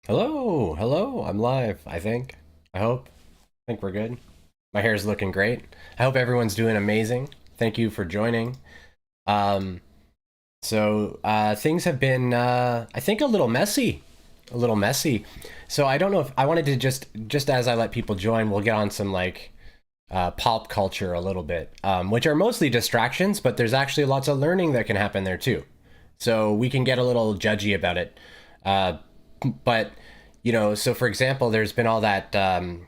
Hello, hello. I'm live, I think. I hope. I think we're good. My hair's looking great. I hope everyone's doing amazing. Thank you for joining. Um, things have been, I think, a little messy. A little messy. So I don't know if I wanted to just as I let people join, we'll get on some like pop culture a little bit, which are mostly distractions, but there's actually lots of learning that can happen there too. So we can get a little judgy about it. Uh, but so for example, there's been all that Johnny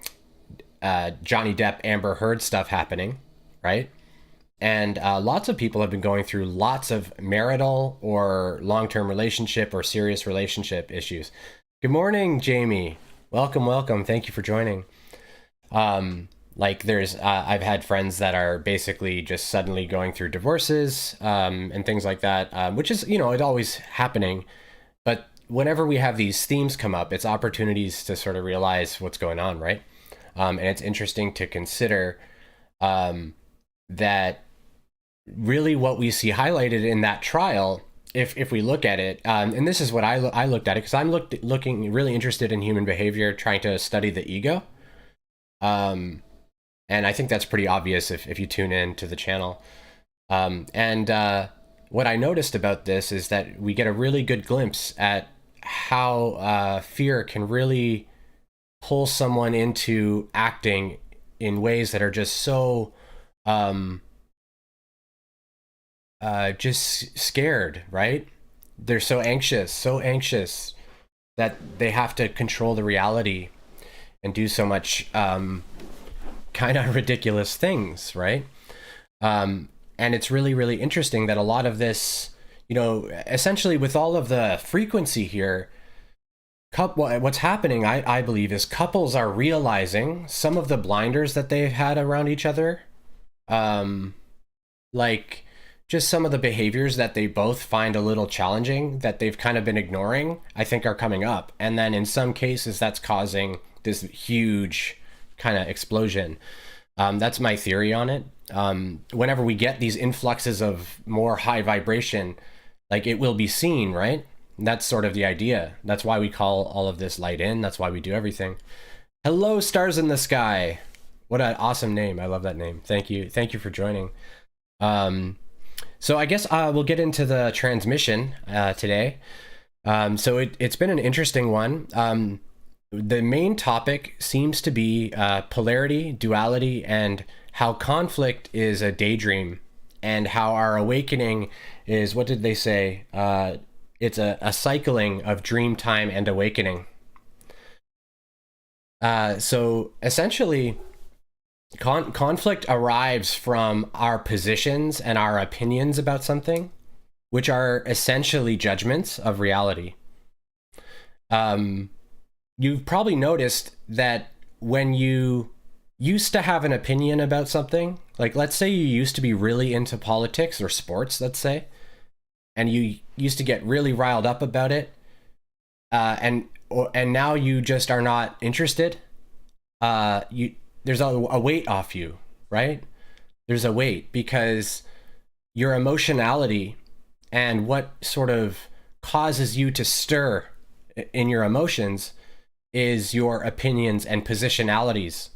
Depp Amber Heard stuff happening, right? And lots of people have been going through lots of marital or long-term relationship or serious relationship issues. Good morning, Jamie. Welcome, welcome. Thank you for joining. Like I've had friends that are basically just suddenly going through divorces and things like that, which is, it's always happening. But whenever we have these themes come up, it's opportunities to sort of realize what's going on, right? And it's interesting to consider that really what we see highlighted in that trial, if we look at it, and this is what I looked at it because looking really interested in human behavior, trying to study the ego. And I think that's pretty obvious if you tune in to the channel. And what I noticed about this is that we get a really good glimpse at how fear can really pull someone into acting in ways that are just so just scared, right? They're so anxious that they have to control the reality and do so much kind of ridiculous things, right? And it's really, really interesting that a lot of this, essentially with all of the frequency here, what's happening, I believe, is couples are realizing some of the blinders that they've had around each other. Like just some of the behaviors that they both find a little challenging that they've kind of been ignoring, I think are coming up. And then in some cases, that's causing this huge kind of explosion. That's my theory on it. Whenever we get these influxes of more high vibration, like it will be seen, right? That's sort of the idea. That's why we call all of this light in. That's why we do everything. Hello, stars in the sky. What an awesome name. I love that name. Thank you. Thank you for joining. So I guess we'll get into the transmission today. It's been an interesting one. The main topic seems to be polarity, duality, and how conflict is a daydream, and how our awakening is, what did they say? It's a cycling of dream time and awakening. So essentially, conflict arrives from our positions and our opinions about something, which are essentially judgments of reality. You've probably noticed that when you used to have an opinion about something, like let's say you used to be really into politics or sports, let's say, and you used to get really riled up about it, and now you just are not interested. There's a weight off you, right? There's a weight because your emotionality and what sort of causes you to stir in your emotions is your opinions and positionalities,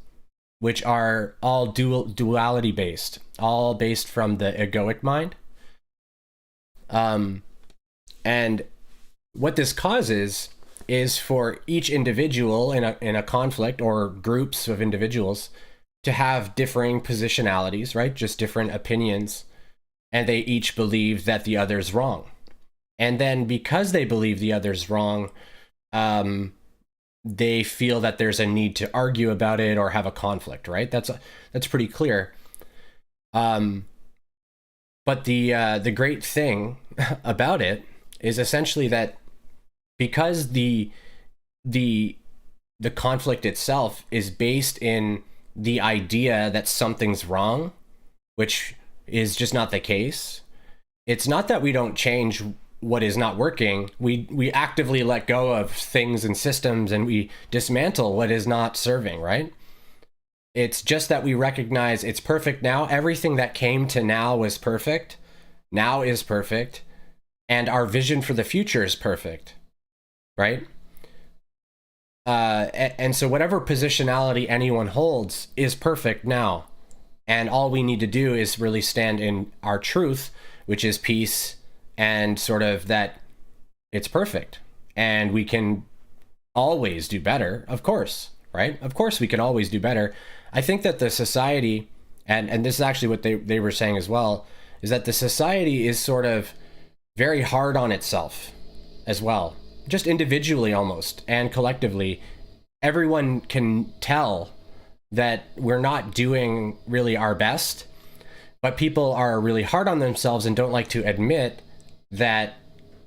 which are all duality based, all based from the egoic mind. And what this causes is for each individual in a conflict or groups of individuals to have differing positionalities, right? Just different opinions, and they each believe that the other's wrong. And then because they believe the other's wrong, they feel that there's a need to argue about it or have a conflict, right? That's pretty clear. But the great thing about it is essentially that because the conflict itself is based in the idea that something's wrong, which is just not the case. It's not that we don't change what is not working. We actively let go of things and systems and we dismantle what is not serving, right? It's just that we recognize it's perfect now. Everything that came to now was perfect. Now is perfect. And our vision for the future is perfect, right? And so whatever positionality anyone holds is perfect now. And all we need to do is really stand in our truth, which is peace, and sort of that it's perfect. And we can always do better, of course, right? Of course we can always do better. I think that the society, and this is actually what they were saying as well, is that the society is sort of very hard on itself as well, just individually almost, and collectively. Everyone can tell that we're not doing really our best, but people are really hard on themselves and don't like to admit that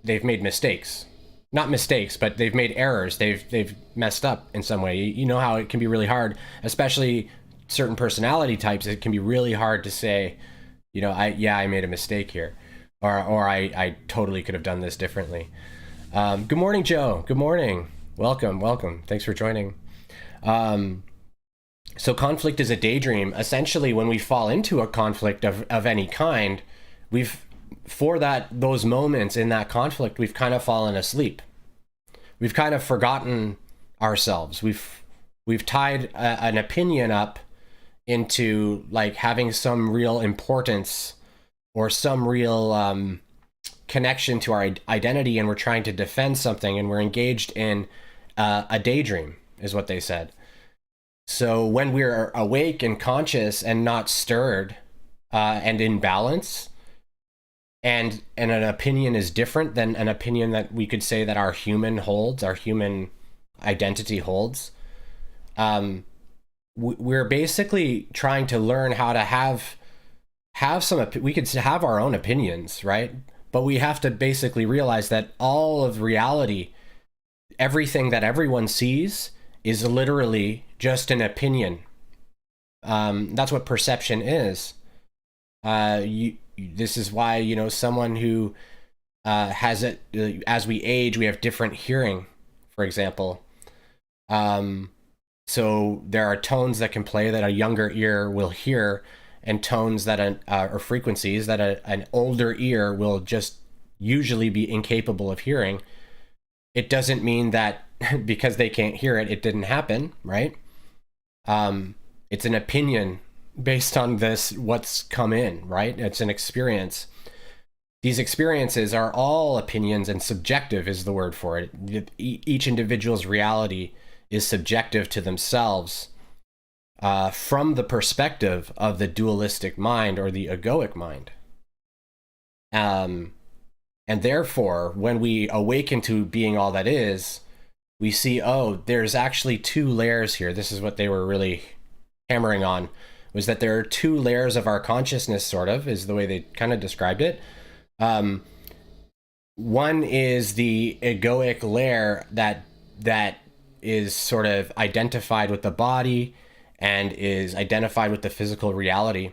they've made mistakes. Not mistakes, but they've made errors. They've messed up in some way. You know how it can be really hard, especially certain personality types. It can be really hard to say, I made a mistake here, or I totally could have done this differently. Good morning, Joe. Good morning. Welcome. Thanks for joining. So conflict is a daydream. Essentially, when we fall into a conflict of any kind, those moments in that conflict, we've kind of fallen asleep. We've kind of forgotten ourselves. We've tied an opinion up into like having some real importance or some real connection to our identity, and we're trying to defend something, and we're engaged in a daydream, is what they said. So when we're awake and conscious and not stirred and in balance, and an opinion is different than an opinion that we could say that our human identity holds, we're basically trying to learn how to have we could have our own opinions, right? But we have to basically realize that all of reality, everything that everyone sees, is literally just an opinion. That's what perception is. This is why, someone who has it, as we age, we have different hearing, for example. So there are tones that can play that a younger ear will hear, and tones that or frequencies that an older ear will just usually be incapable of hearing. It doesn't mean that because they can't hear it, it didn't happen, right? It's an opinion based on what's come in, right? It's an experience. These experiences are all opinions, and subjective is the word for it. Each individual's reality is subjective to themselves from the perspective of the dualistic mind or the egoic mind. And therefore, when we awaken to being all that is, we see, there's actually two layers here. This is what they were really hammering on, was that there are two layers of our consciousness, sort of, is the way they kind of described it. One is the egoic layer that is sort of identified with the body and is identified with the physical reality.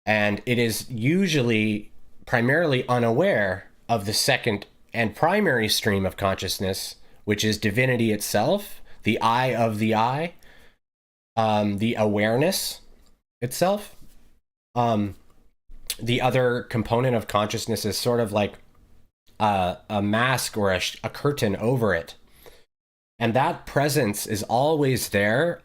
And it is usually primarily unaware of the second and primary stream of consciousness, which is divinity itself, the eye of the eye, the awareness itself. The other component of consciousness is sort of like a mask or a curtain over it. And that presence is always there.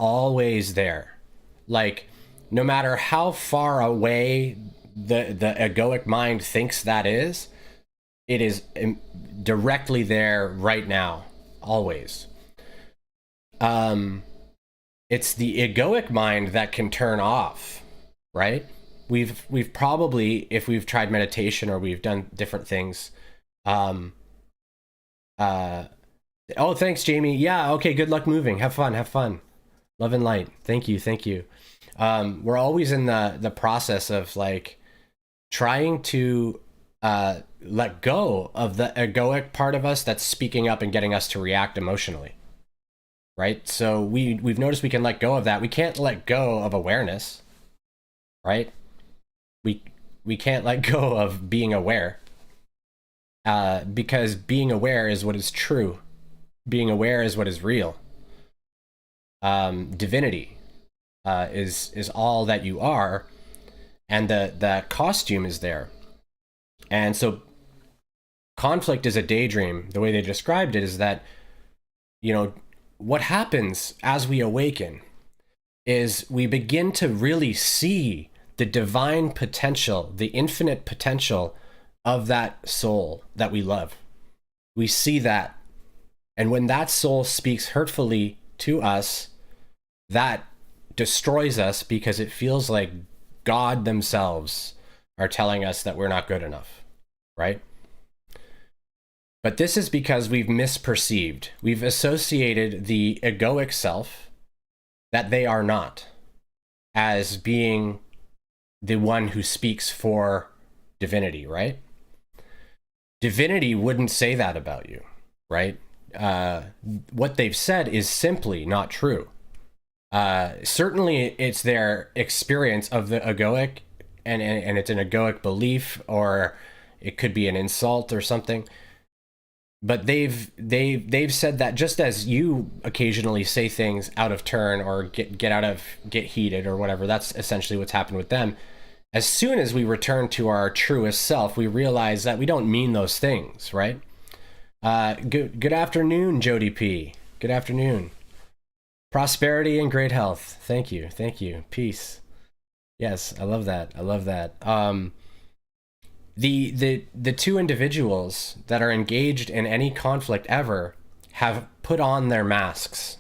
Like, no matter how far away the egoic mind thinks that is, it is directly there right now, always. It's the egoic mind that can turn off, right? We've probably, if we've tried meditation or we've done different things, thanks, Jamie. Yeah, okay, good luck moving. Have fun. Love and light. Thank you. We're always in the process of like trying to let go of the egoic part of us that's speaking up and getting us to react emotionally, right? So we've noticed we can let go of that. We can't let go of awareness, right? We can't let go of being aware, because being aware is what is true. Being aware is what is real. Divinity is all that you are, and the costume is there. And so conflict is a daydream. The way they described it is that, what happens as we awaken is we begin to really see the divine potential, the infinite potential of that soul that we love. We see that. And when that soul speaks hurtfully to us, that destroys us because it feels like God themselves are telling us that we're not good enough, right? But this is because we've misperceived. We've associated the egoic self that they are not as being the one who speaks for divinity, right? Divinity wouldn't say that about you, right? What they've said is simply not true. Certainly it's their experience of the egoic, and it's an egoic belief, or it could be an insult or something. But they've said that, just as you occasionally say things out of turn or get heated or whatever. That's essentially what's happened with them. As soon as we return to our truest self, we realize that we don't mean those things, right? Good afternoon, Jody P. Good afternoon. Prosperity and great health. Thank you. Peace. Yes, I love that. The two individuals that are engaged in any conflict ever have put on their masks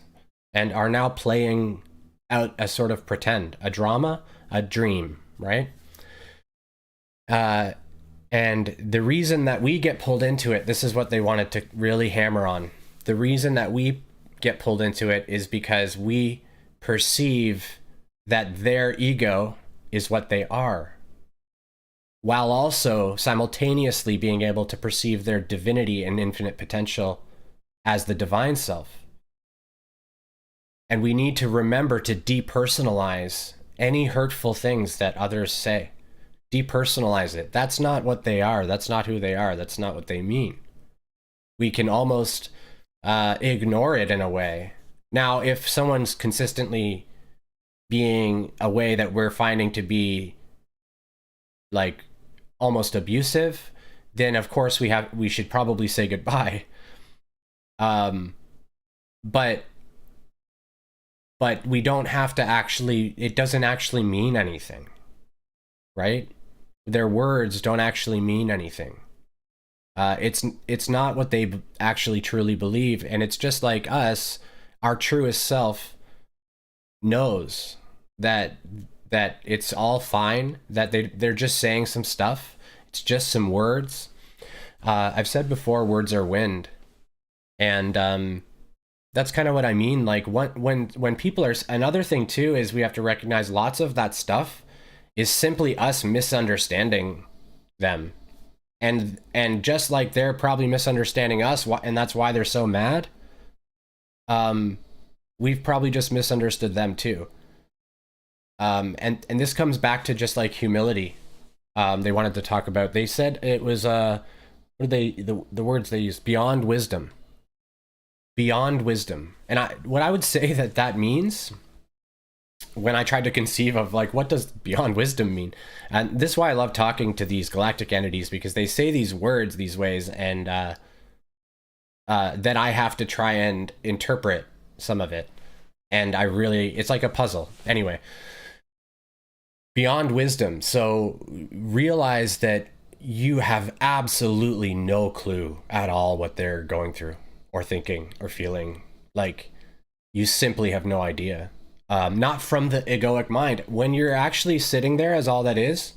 and are now playing out a sort of pretend, a drama, a dream, right? And the reason that we get pulled into it, this is what they wanted to really hammer on. The reason that we get pulled into it is because we perceive that their ego is what they are, while also simultaneously being able to perceive their divinity and infinite potential as the divine self. And we need to remember to depersonalize any hurtful things that others say. Depersonalize it. That's not what they are. That's not who they are. That's not what they mean. We can almost ignore it in a way. Now, if someone's consistently being a way that we're finding to be like almost abusive, then of course we should probably say goodbye. But we don't have to actually, it doesn't actually mean anything, right? Their words don't actually mean anything. It's not what they actually truly believe, and it's just like us. Our truest self knows that it's all fine, that they're just saying some stuff. It's just some words. I've said before, words are wind, and that's kind of what I mean. Like when people are, another thing too is we have to recognize lots of that stuff is simply us misunderstanding them, and just like they're probably misunderstanding us, and that's why they're so mad. We've probably just misunderstood them too. And this comes back to just like humility. They wanted to talk about. They said it was what are the words they used? Beyond wisdom. Beyond wisdom. And what I would say that means, when I tried to conceive of like, what does beyond wisdom mean? And this is why I love talking to these galactic entities, because they say these words these ways, and then I have to try and interpret some of it. And it's like a puzzle. Anyway, beyond wisdom. So realize that you have absolutely no clue at all what they're going through or thinking or feeling. Like, you simply have no idea. Not from the egoic mind. When you're actually sitting there as all that is,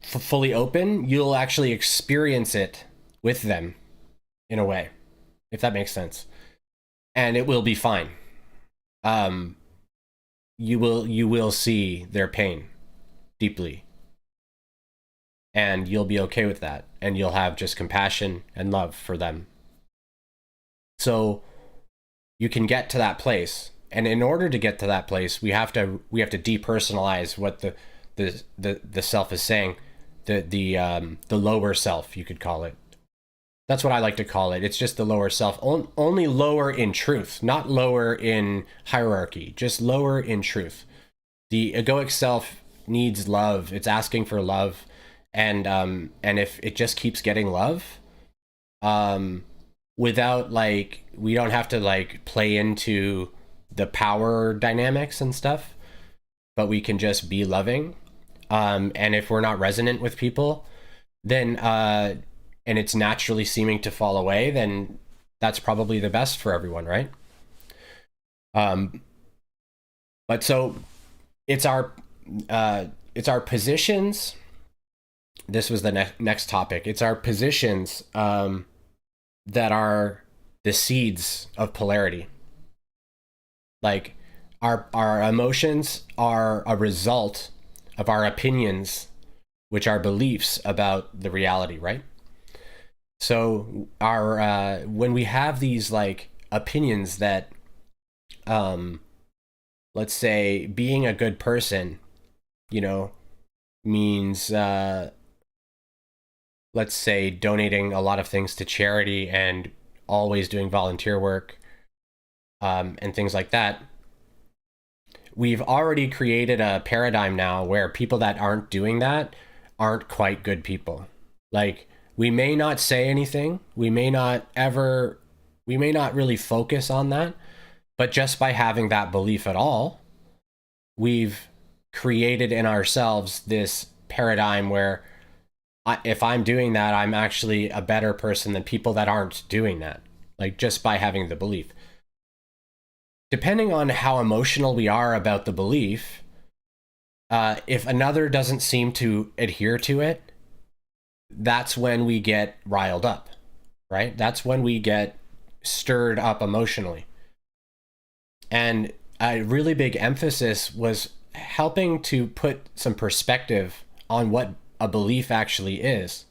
fully open, you'll actually experience it with them in a way, if that makes sense. And it will be fine. You will see their pain deeply, and you'll be okay with that, and you'll have just compassion and love for them. So you can get to that place, and in order to get to that place, we have to depersonalize what the self is saying, the lower self, you could call it. That's what I like to call it. It's just the lower self, only lower in truth, not lower in hierarchy, just lower in truth. The egoic self needs love. It's asking for love. And if it just keeps getting love, without like, we don't have to like play into the power dynamics and stuff, but we can just be loving. And if we're not resonant with people, then and it's naturally seeming to fall away, then that's probably the best for everyone, right? um but so it's our positions. This was the next topic. It's our positions that are the seeds of polarity. Like, our emotions are a result of our opinions, which are beliefs about the reality, right? So our when we have these like opinions that let's say being a good person, you know, means let's say donating a lot of things to charity and always doing volunteer work, and things like that. We've already created a paradigm now where people that aren't doing that aren't quite good people. Like, we may not say anything, we may not really focus on that, but just by having that belief at all, we've created in ourselves this paradigm where if I'm doing that, I'm actually a better person than people that aren't doing that, like just by having the belief. Depending on how emotional we are about the belief, if another doesn't seem to adhere to it, that's when we get riled up, right? That's when we get stirred up emotionally. And a really big emphasis was helping to put some perspective on what a belief actually is.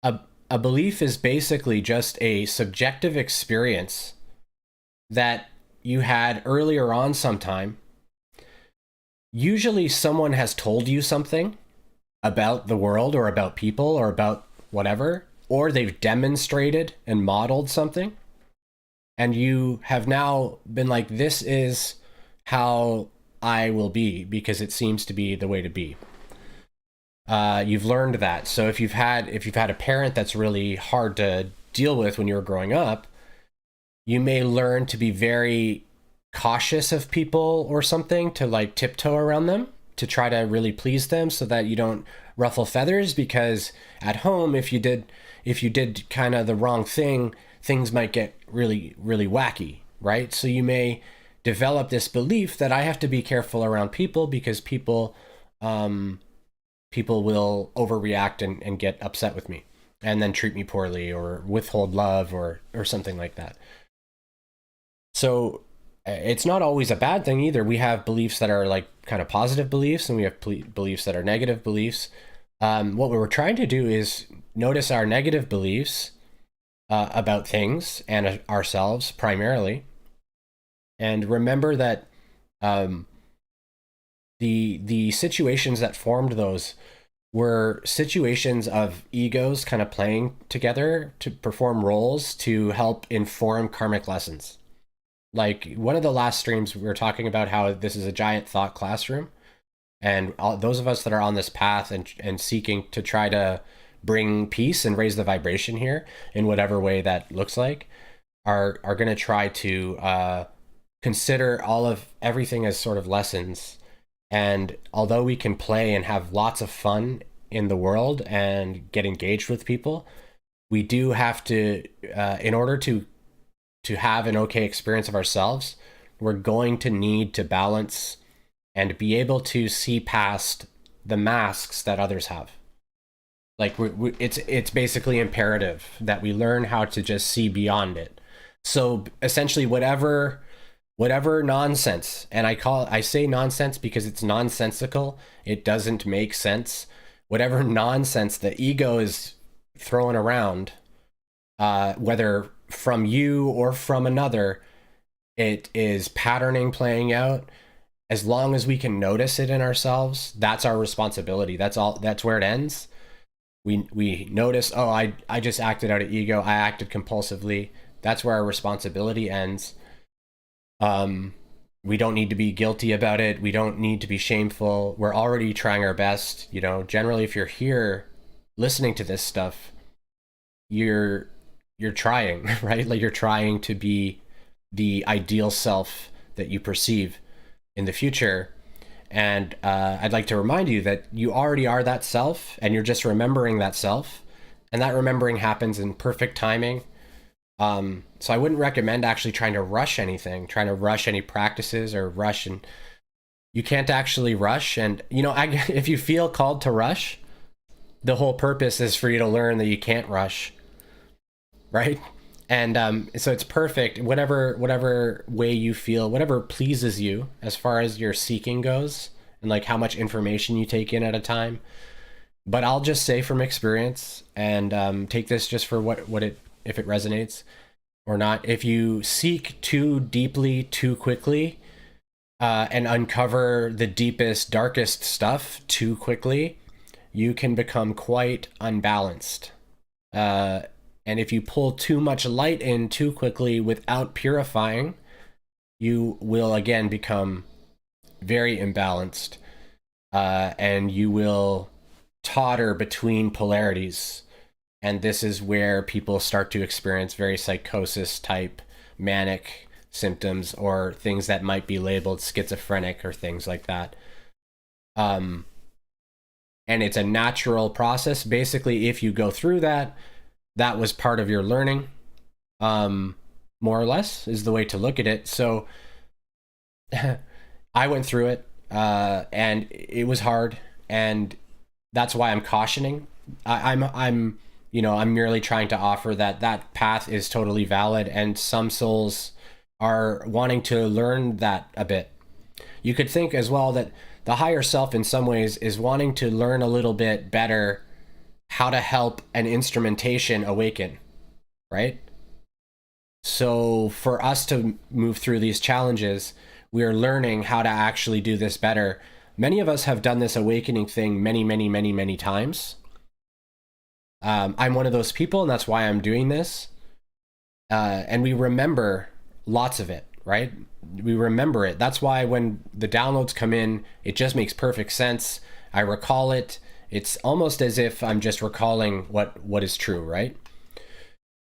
A belief is basically just a subjective experience that you had earlier on sometime. Usually someone has told you something about the world or about people or about whatever, or they've demonstrated and modeled something, and you have now been like, this is how I will be because it seems to be the way to be. You've learned that. So if you've had a parent that's really hard to deal with when you were growing up, you may learn to be very cautious of people or something, to like tiptoe around them, to try to really please them so that you don't ruffle feathers, because at home, if you did kind of the wrong thing, things might get really, really wacky, right? So you may develop this belief that I have to be careful around people because people will overreact and get upset with me and then treat me poorly or withhold love or something like that. So it's not always a bad thing either. We have beliefs that are like kind of positive beliefs, and we have beliefs that are negative beliefs. What we were trying to do is notice our negative beliefs about things and ourselves primarily, and remember that the situations that formed those were situations of egos kind of playing together to perform roles to help inform karmic lessons. Like, one of the last streams, we were talking about how this is a giant thought classroom, and all those of us that are on this path and seeking to try to bring peace and raise the vibration here in whatever way that looks like are going to try to consider everything as sort of lessons. And although we can play and have lots of fun in the world and get engaged with people, we do have to, in order to have an okay experience of ourselves, we're going to need to balance and be able to see past the masks that others have. Like, it's basically imperative that we learn how to just see beyond it. So essentially, whatever nonsense, and I say nonsense because it's nonsensical, it doesn't make sense. Whatever nonsense the ego is throwing around, whether from you or from another, it is patterning playing out. As long as we can notice it in ourselves, that's our responsibility. That's all. That's where it ends. We notice, oh, I just acted out of ego, I acted compulsively. That's where our responsibility ends. We don't need to be guilty about it. We don't need to be shameful. We're already trying our best. Generally, if you're here listening to this stuff, you're you're trying, right? Like you're trying to be the ideal self that you perceive in the future. And I'd like to remind you that you already are that self, and you're just remembering that self. And that remembering happens in perfect timing. So I wouldn't recommend actually trying to rush anything, trying to rush any practices or rush. And you can't actually rush. And, you know, if you feel called to rush, the whole purpose is for you to learn that you can't rush, right? And so it's perfect. Whatever way you feel, whatever pleases you as far as your seeking goes, and like how much information you take in at a time. But I'll just say from experience, and take this just for what it, if it resonates or not. If you seek too deeply, too quickly, and uncover the deepest, darkest stuff too quickly, you can become quite unbalanced. And if you pull too much light in too quickly without purifying, you will again become very imbalanced, and you will totter between polarities. And this is where people start to experience very psychosis type manic symptoms, or things that might be labeled schizophrenic or things like that. And it's a natural process. Basically, if you go through that, that was part of your learning, more or less, is the way to look at it. So I went through it, and it was hard, and that's why I'm cautioning. I'm merely trying to offer that path is totally valid, and some souls are wanting to learn that a bit. You could think as well that the higher self in some ways is wanting to learn a little bit better how to help an instrumentation awaken, right? So for us to move through these challenges, we're learning how to actually do this better. Many of us have done this awakening thing many, many, many, many times. I'm one of those people, and that's why I'm doing this. And we remember lots of it, right? We remember it. That's why when the downloads come in, it just makes perfect sense. I recall it. It's almost as if I'm just recalling what is true, right?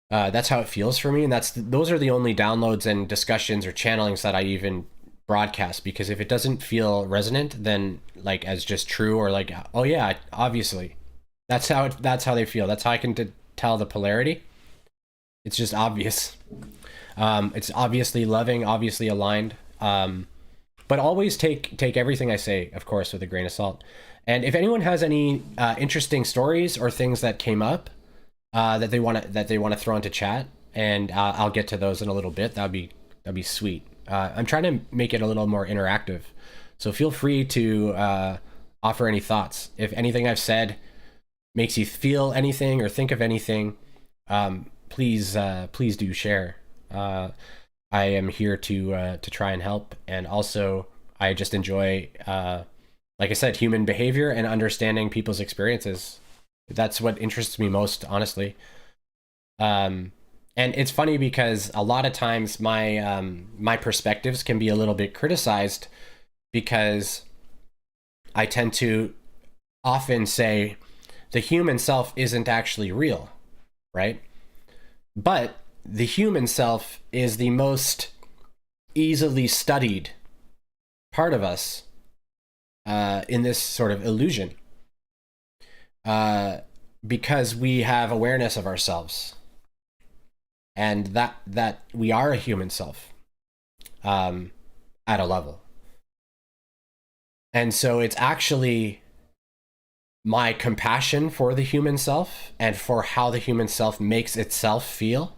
That's how it feels for me, and those are the only downloads and discussions or channelings that I even broadcast, because if it doesn't feel resonant, then like as just true, or like, oh yeah, obviously, that's how they feel. That's how I can tell the polarity. It's just obvious. It's obviously loving, obviously aligned. But always take everything I say, of course, with a grain of salt. And if anyone has any interesting stories or things that came up that they want to throw into chat, and I'll get to those in a little bit. That'd be sweet. I'm trying to make it a little more interactive, so feel free to offer any thoughts. If anything I've said makes you feel anything or think of anything, please do share. I am here to try and help, and also I just enjoy, like I said, human behavior and understanding people's experiences. That's what interests me most, honestly. And it's funny because a lot of times my perspectives can be a little bit criticized, because I tend to often say the human self isn't actually real, right? But the human self is the most easily studied part of us in this sort of illusion, because we have awareness of ourselves, and that we are a human self at a level. And so it's actually my compassion for the human self and for how the human self makes itself feel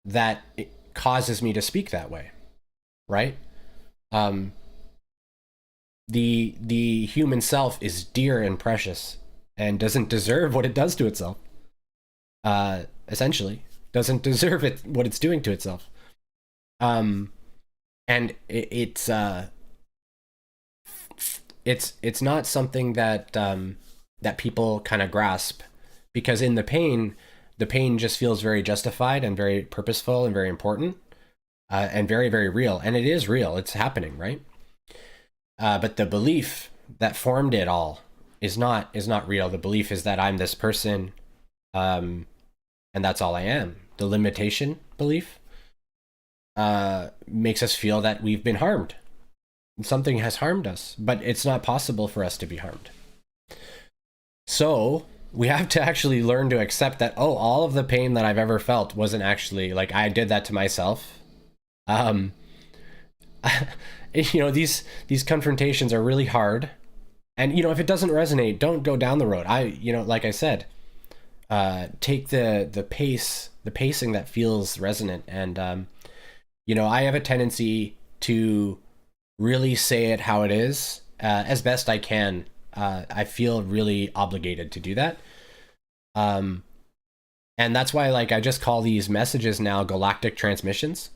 that it causes me to speak that way, right? The human self is dear and precious and doesn't deserve what it does to itself. Essentially, doesn't deserve what it's doing to itself. And it's not something that that people kind of grasp, because in the pain just feels very justified and very purposeful and very important, and very, very real. And it is real. It's happening, right? But the belief that formed it all is not real. The belief is that I'm this person, and that's all I am. the limitation belief, makes us feel that we've been harmed. Something has harmed us, but it's not possible for us to be harmed. So we have to actually learn to accept that, oh, all of the pain that I've ever felt wasn't actually, like, I did that to myself. These confrontations are really hard. And, if it doesn't resonate, don't go down the road. Like I said, take the pacing that feels resonant. And, I have a tendency to really say it how it is, as best I can. I feel really obligated to do that. And that's why, like, I just call these messages now galactic transmissions,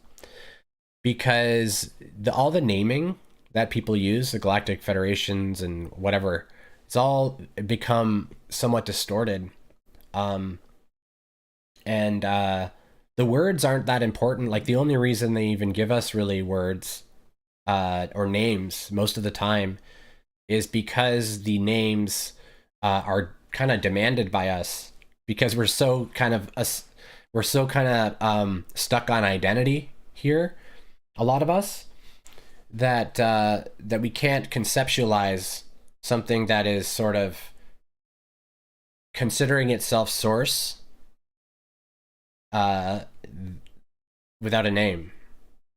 because all the naming that people use, the galactic federations and whatever, it's all become somewhat distorted. And the words aren't that important. Like, the only reason they even give us really words or names most of the time is because the names are kind of demanded by us, because we're so kind of stuck on identity here, a lot of us, that we can't conceptualize something that is sort of considering itself source without a name,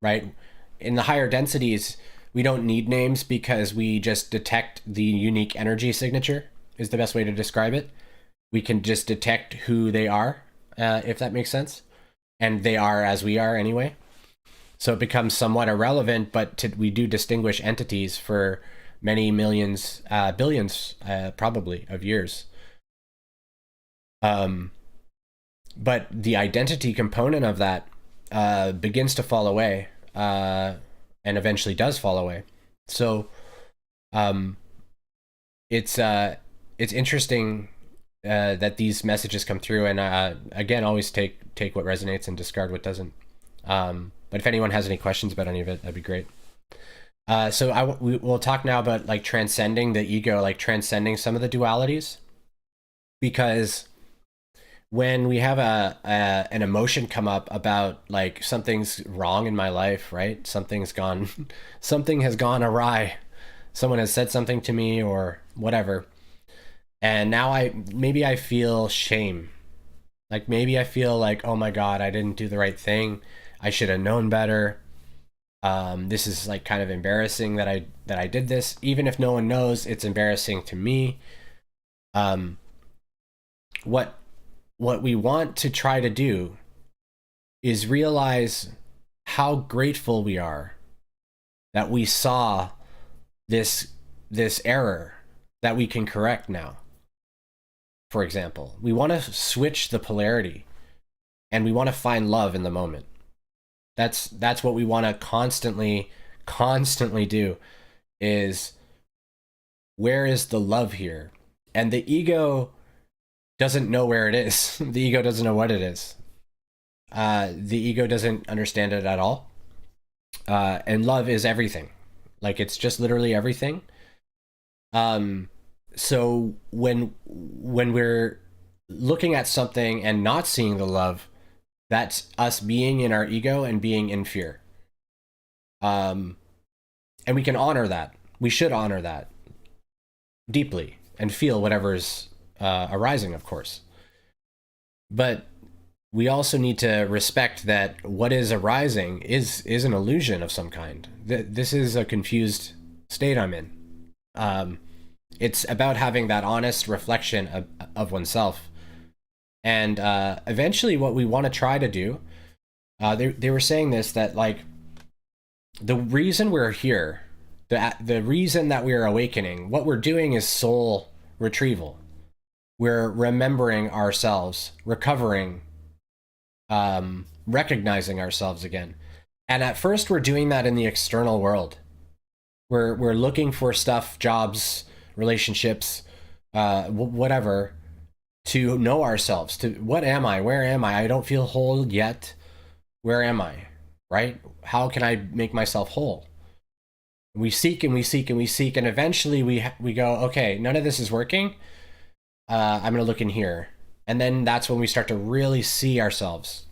right? In the higher densities, we don't need names because we just detect the unique energy signature, is the best way to describe it. We can just detect who they are, if that makes sense. And they are as we are anyway. So it becomes somewhat irrelevant, but we do distinguish entities for many millions, billions, probably, of years. But the identity component of that begins to fall away, and eventually does fall away. So it's interesting that these messages come through, and again, always take what resonates and discard what doesn't. But if anyone has any questions about any of it, that'd be great. So we'll talk now about, like, transcending the ego, like transcending some of the dualities, because when we have an emotion come up about, like, something's wrong in my life, right? Something has gone awry. Someone has said something to me or whatever. And now maybe I feel shame. Like, maybe I feel like, oh my God, I didn't do the right thing. I should have known better. This is, like, kind of embarrassing that I did this. Even if no one knows, it's embarrassing to me. What we want to try to do is realize how grateful we are that we saw this error that we can correct now. For example, we want to switch the polarity, and we want to find love in the moment. That's what we want to constantly do, is, where is the love here? And the ego doesn't know where it is. The ego doesn't know what it is. The ego doesn't understand it at all. And love is everything. Like, it's just literally everything. So when we're looking at something and not seeing the love, that's us being in our ego and being in fear. And we can honor that. We should honor that deeply and feel whatever's arising, of course. But we also need to respect that what is arising is an illusion of some kind. This is a confused state I'm in. It's about having that honest reflection of oneself. And eventually what we want to try to do, they were saying this, that, like, the reason we're here, the reason that we're awakening, what we're doing is soul retrieval. We're remembering ourselves, recovering, recognizing ourselves again. And at first we're doing that in the external world. We're looking for stuff, jobs, relationships, whatever, to know ourselves. To, what am I? Where am I? I don't feel whole yet. Where am I? Right? How can I make myself whole? We seek and we seek and we seek, and eventually we go, okay, none of this is working. I'm going to look in here. And then that's when we start to really see ourselves.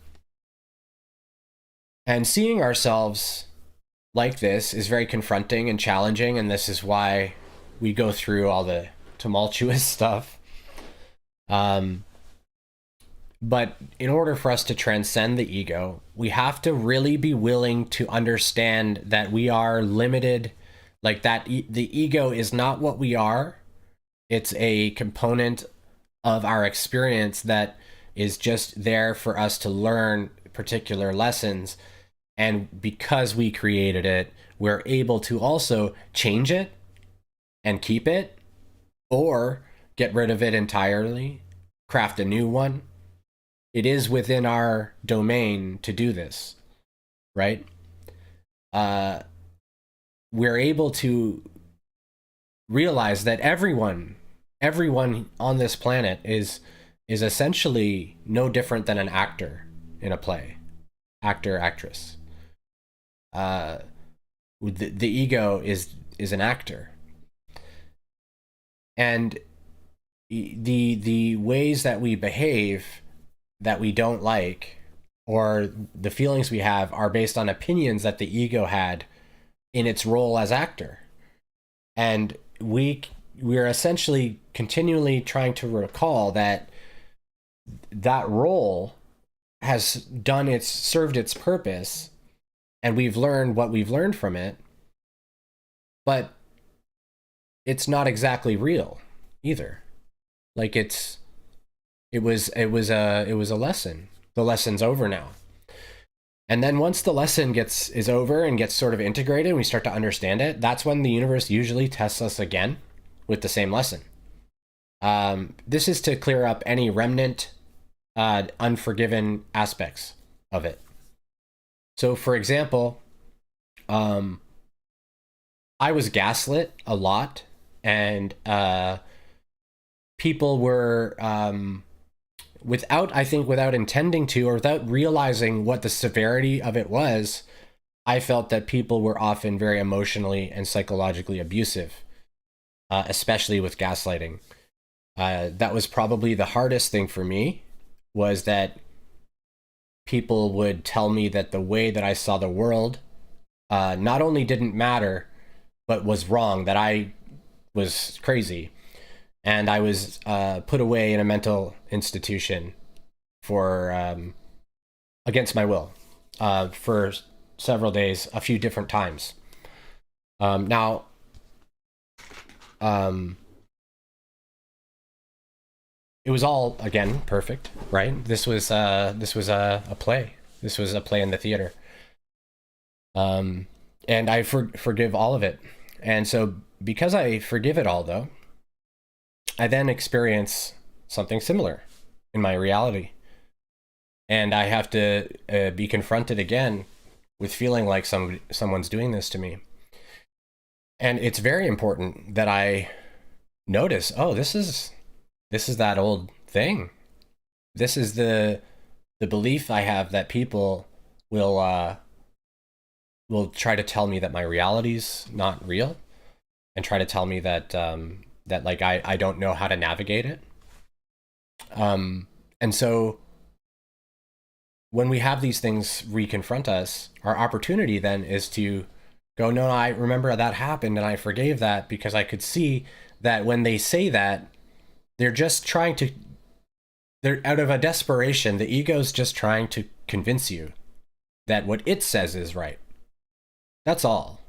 And seeing ourselves like this is very confronting and challenging, and this is why we go through all the tumultuous stuff. But in order for us to transcend the ego, we have to really be willing to understand that we are limited, like that the ego is not what we are. It's a component of our experience that is just there for us to learn particular lessons. And because we created it, we're able to also change it and keep it, or get rid of it entirely, craft a new one. It is within our domain to do this, right? We're able to realize that everyone on this planet is essentially no different than an actor in a play, actor, actress. The ego is an actor, and the ways that we behave that we don't like, or the feelings we have, are based on opinions that the ego had in its role as actor. And we're essentially continually trying to recall that role has served its purpose, and we've learned what we've learned from it, but it's not exactly real either. Like it was a lesson. The lesson's over now. And then once the lesson is over and gets sort of integrated and we start to understand it, that's when the universe usually tests us again with the same lesson. This is to clear up any remnant, unforgiven aspects of it. So, for example, I was gaslit a lot, and people were, without intending to, or without realizing what the severity of it was, I felt that people were often very emotionally and psychologically abusive, especially with gaslighting. That was probably the hardest thing for me, was that people would tell me that the way that I saw the world not only didn't matter, but was wrong, that I was crazy. And I was put away in a mental institution for against my will for several days, a few different times. Now, it was all, again, perfect, right? This was a play. This was a play in the theater, and I forgive all of it. And so, because I forgive it all, though, I then experience something similar in my reality. And I have to be confronted again with feeling like someone's doing this to me. And it's very important that I notice, oh, this is that old thing. This is the belief I have that people will try to tell me that my reality's not real, and try to tell me that that like I don't know how to navigate it. And so when we have these things reconfront us, our opportunity then is to go, no, I remember that happened and I forgave that, because I could see that when they say that, they're just trying to, they're out of a desperation. The ego's just trying to convince you that what it says is right. That's all.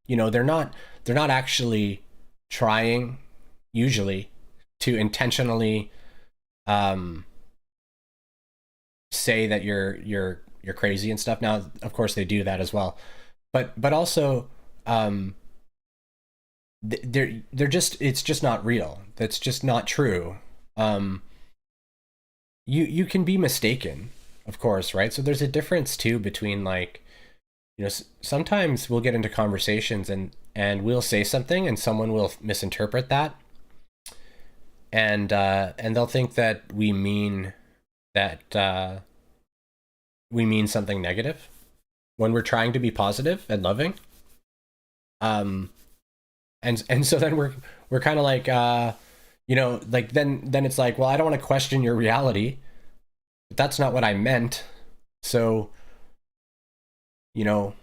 You know, they're not actually trying, usually, to intentionally say that you're crazy and stuff. Now, of course, they do that as well, but also they're just, it's just not real. That's just not true. You can be mistaken, of course, right? So there's a difference too between, like, you know, sometimes we'll get into conversations and we'll say something and someone will misinterpret that, and they'll think that we mean something negative when we're trying to be positive and loving. And so then we're kind of like, you know, like then it's like, well, I don't want to question your reality, but that's not what I meant. So you know,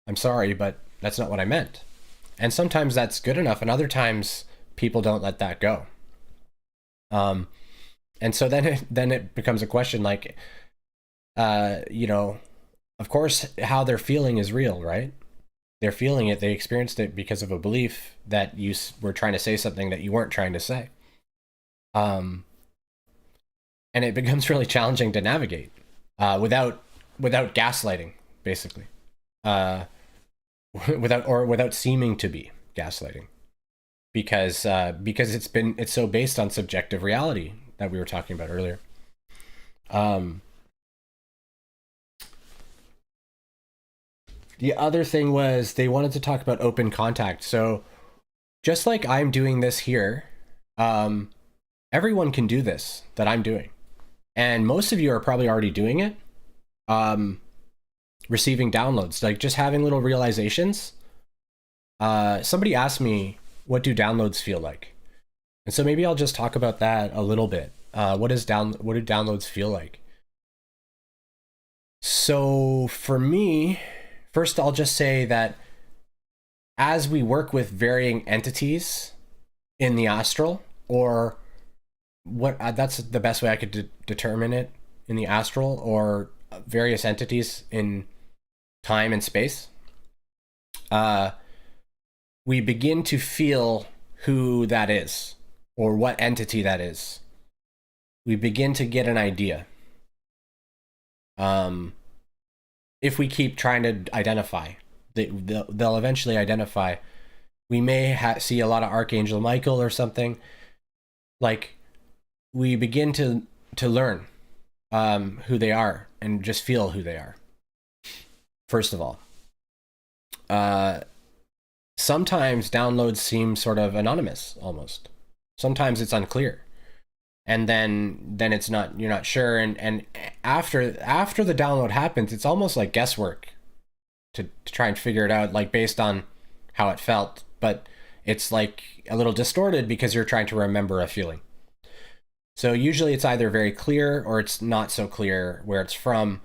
I'm sorry, but that's not what I meant. And sometimes that's good enough, and other times people don't let that go. And so then it becomes a question like, you know, of course, how they're feeling is real, right? They're feeling it. They experienced it because of a belief that you were trying to say something that you weren't trying to say. And it becomes really challenging to navigate without gaslighting, basically, without seeming to be gaslighting, because it's so based on subjective reality that we were talking about earlier. The other thing was they wanted to talk about open contact. So just like I'm doing this here, everyone can do this that I'm doing. And most of you are probably already doing it. Receiving downloads, like just having little realizations. Somebody asked me, what do downloads feel like? And so maybe I'll just talk about that a little bit. What do downloads feel like? So for me, first I'll just say that as we work with varying entities in the astral, or what that's the best way I could determine it, in the astral, or various entities in time and space, we begin to feel who that is or what entity that is. We begin to get an idea. If we keep trying to identify, they'll eventually identify. We may see a lot of Archangel Michael or something. Like, we begin to learn who they are and just feel who they are. First of all, sometimes downloads seem sort of anonymous, almost. Sometimes it's unclear, and then it's not. You're not sure, and after the download happens, it's almost like guesswork to try and figure it out, like based on how it felt. But it's like a little distorted because you're trying to remember a feeling. So usually it's either very clear or it's not so clear where it's from.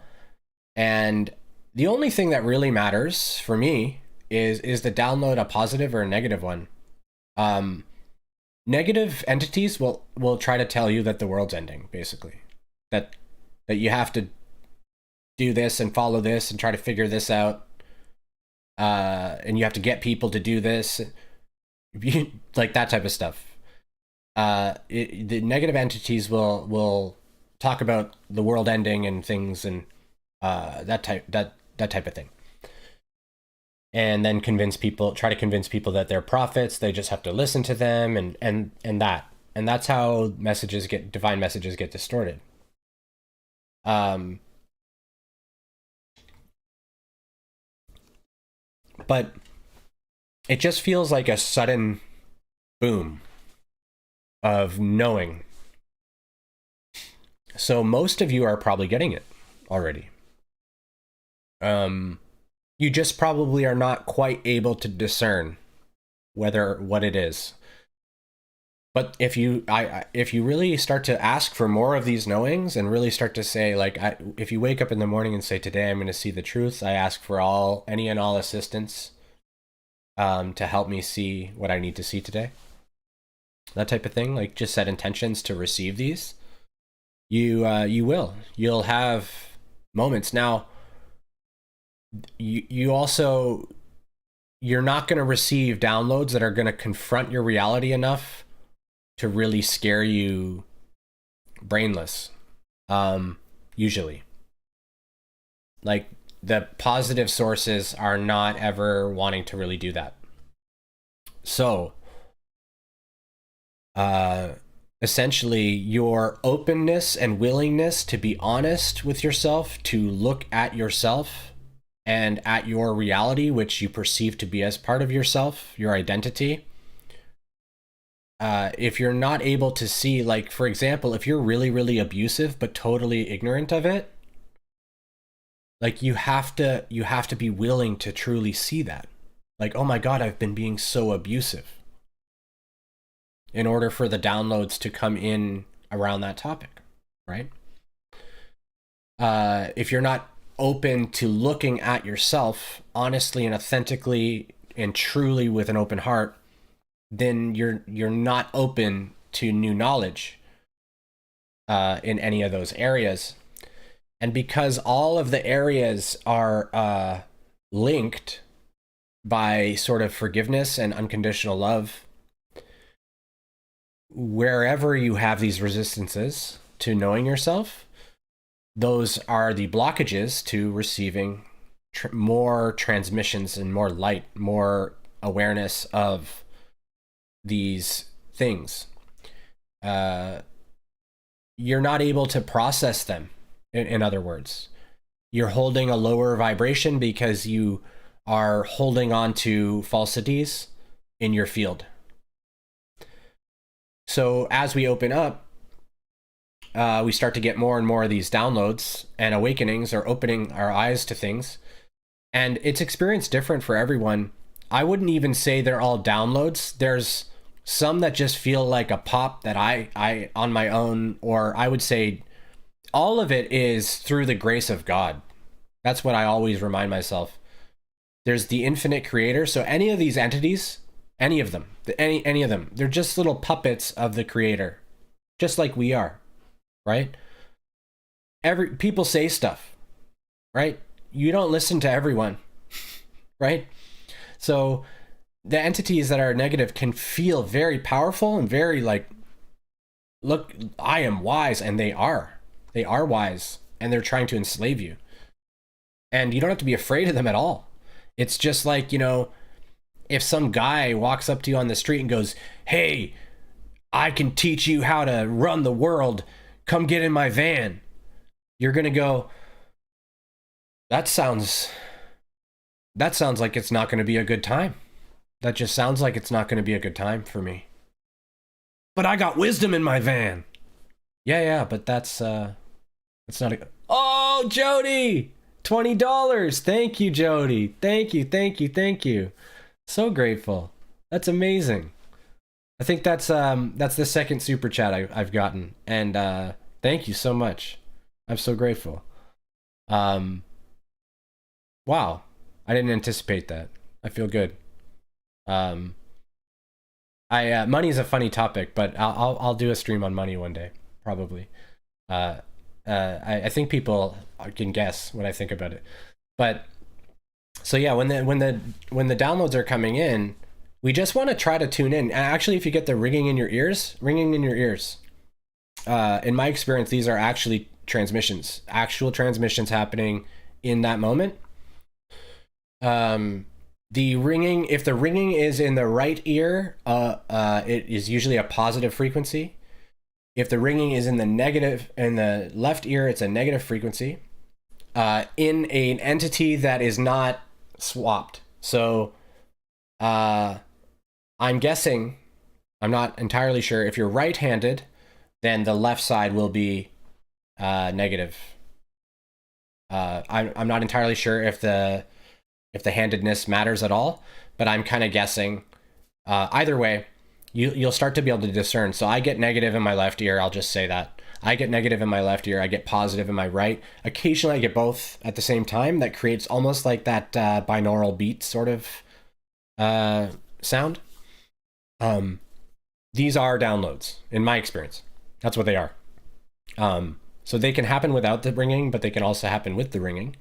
And the only thing that really matters for me is the download a positive or a negative one. Negative entities will try to tell you that the world's ending, basically. That you have to do this and follow this and try to figure this out. And you have to get people to do this. Like that type of stuff. The negative entities will talk about the world ending and things, and that type of thing, and then try to convince people that they're prophets. They just have to listen to them, and that's how divine messages get distorted. But it just feels like a sudden boom of knowing. So most of you are probably getting it already. You just probably are not quite able to discern what it is. But if you really start to ask for more of these knowings and really start to say, like, if you wake up in the morning and say, today I'm going to see the truth, I ask for any and all assistance to help me see what I need to see today. That type of thing, like just set intentions to receive these. You'll have moments. Now, you're not going to receive downloads that are going to confront your reality enough to really scare you brainless. Usually, like, the positive sources are not ever wanting to really do that. So essentially, your openness and willingness to be honest with yourself, to look at yourself and at your reality, which you perceive to be as part of yourself, your identity. If you're not able to see, like, for example, if you're really, really abusive but totally ignorant of it, like, you have to be willing to truly see that. Like, oh my God, I've been being so abusive, in order for the downloads to come in around that topic, right? If you're not open to looking at yourself honestly and authentically and truly with an open heart, then you're not open to new knowledge in any of those areas. And because all of the areas are linked by sort of forgiveness and unconditional love, wherever you have these resistances to knowing yourself, those are the blockages to receiving more transmissions and more light, more awareness of these things. You're not able to process them. In other words, you're holding a lower vibration because you are holding on to falsities in your field. So as we open up, we start to get more and more of these downloads and awakenings, or opening our eyes to things. And it's experience different for everyone. I wouldn't even say they're all downloads. There's some that just feel like a pop that I on my own, or I would say all of it is through the grace of God. That's what I always remind myself. There's the infinite creator. So any of these entities, any of them, they're just little puppets of the creator, just like we are, right? People say stuff, right? You don't listen to everyone, right? So the entities that are negative can feel very powerful and very like, look, I am wise, and they are wise, and they're trying to enslave you. And you don't have to be afraid of them at all. It's just like, if some guy walks up to you on the street and goes, hey, I can teach you how to run the world, come get in my van, you're gonna go, that sounds like it's not gonna be a good time. That just sounds like it's not gonna be a good time for me. But I got wisdom in my van. Yeah, but that's not a... Oh, Jody! $20. Thank you, Jody. Thank you. So grateful. That's amazing. I think that's the second super chat I've gotten, and thank you so much. I'm so grateful. Wow, I didn't anticipate that. I feel good. Money is a funny topic, but I'll do a stream on money one day, probably. I think people can guess when I think about it, but so yeah, when the downloads are coming in, we just want to try to tune in. Actually, if you get the ringing in your ears, in my experience, these are actually actual transmissions happening in that moment. The ringing, if the ringing is in the right ear, it is usually a positive frequency. If the ringing is in the left ear, it's a negative frequency. In an entity that is not swapped. So, I'm guessing, I'm not entirely sure, if you're right-handed, then the left side will be negative. I'm not entirely sure if the handedness matters at all, but I'm kind of guessing. Either way, you'll start to be able to discern. So I get negative in my left ear, I'll just say that. I get negative in my left ear, I get positive in my right. Occasionally I get both at the same time. That creates almost like that binaural beat sort of sound. These are downloads, in my experience. That's what they are. So they can happen without the ringing, but they can also happen with the ringing.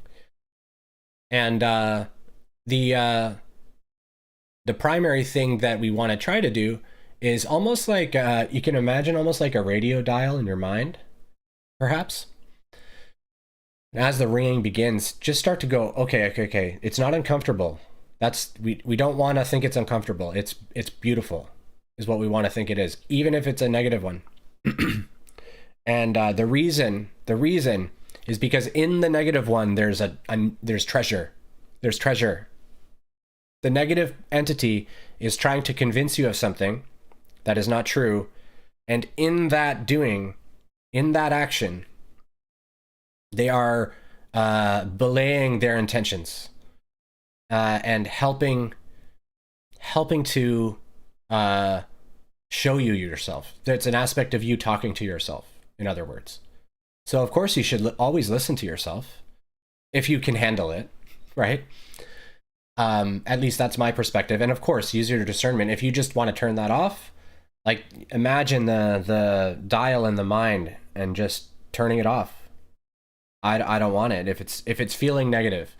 And the primary thing that we want to try to do is almost like, you can imagine almost like a radio dial in your mind, perhaps. And as the ringing begins, just start to go, okay. It's not uncomfortable. We don't want to think it's uncomfortable. It's beautiful, is what we want to think it is, even if it's a negative one. And the reason is because in the negative one, there's treasure. There's treasure. The negative entity is trying to convince you of something that is not true. And in that action, they are belaying their intentions and helping to show you yourself. It's an aspect of you talking to yourself, in other words. So of course you should always listen to yourself. if you can handle it, right? At least that's my perspective. And of course, use your discernment. If you just want to turn that off, like imagine the dial in the mind and just turning it off. I don't want it. If it's feeling negative,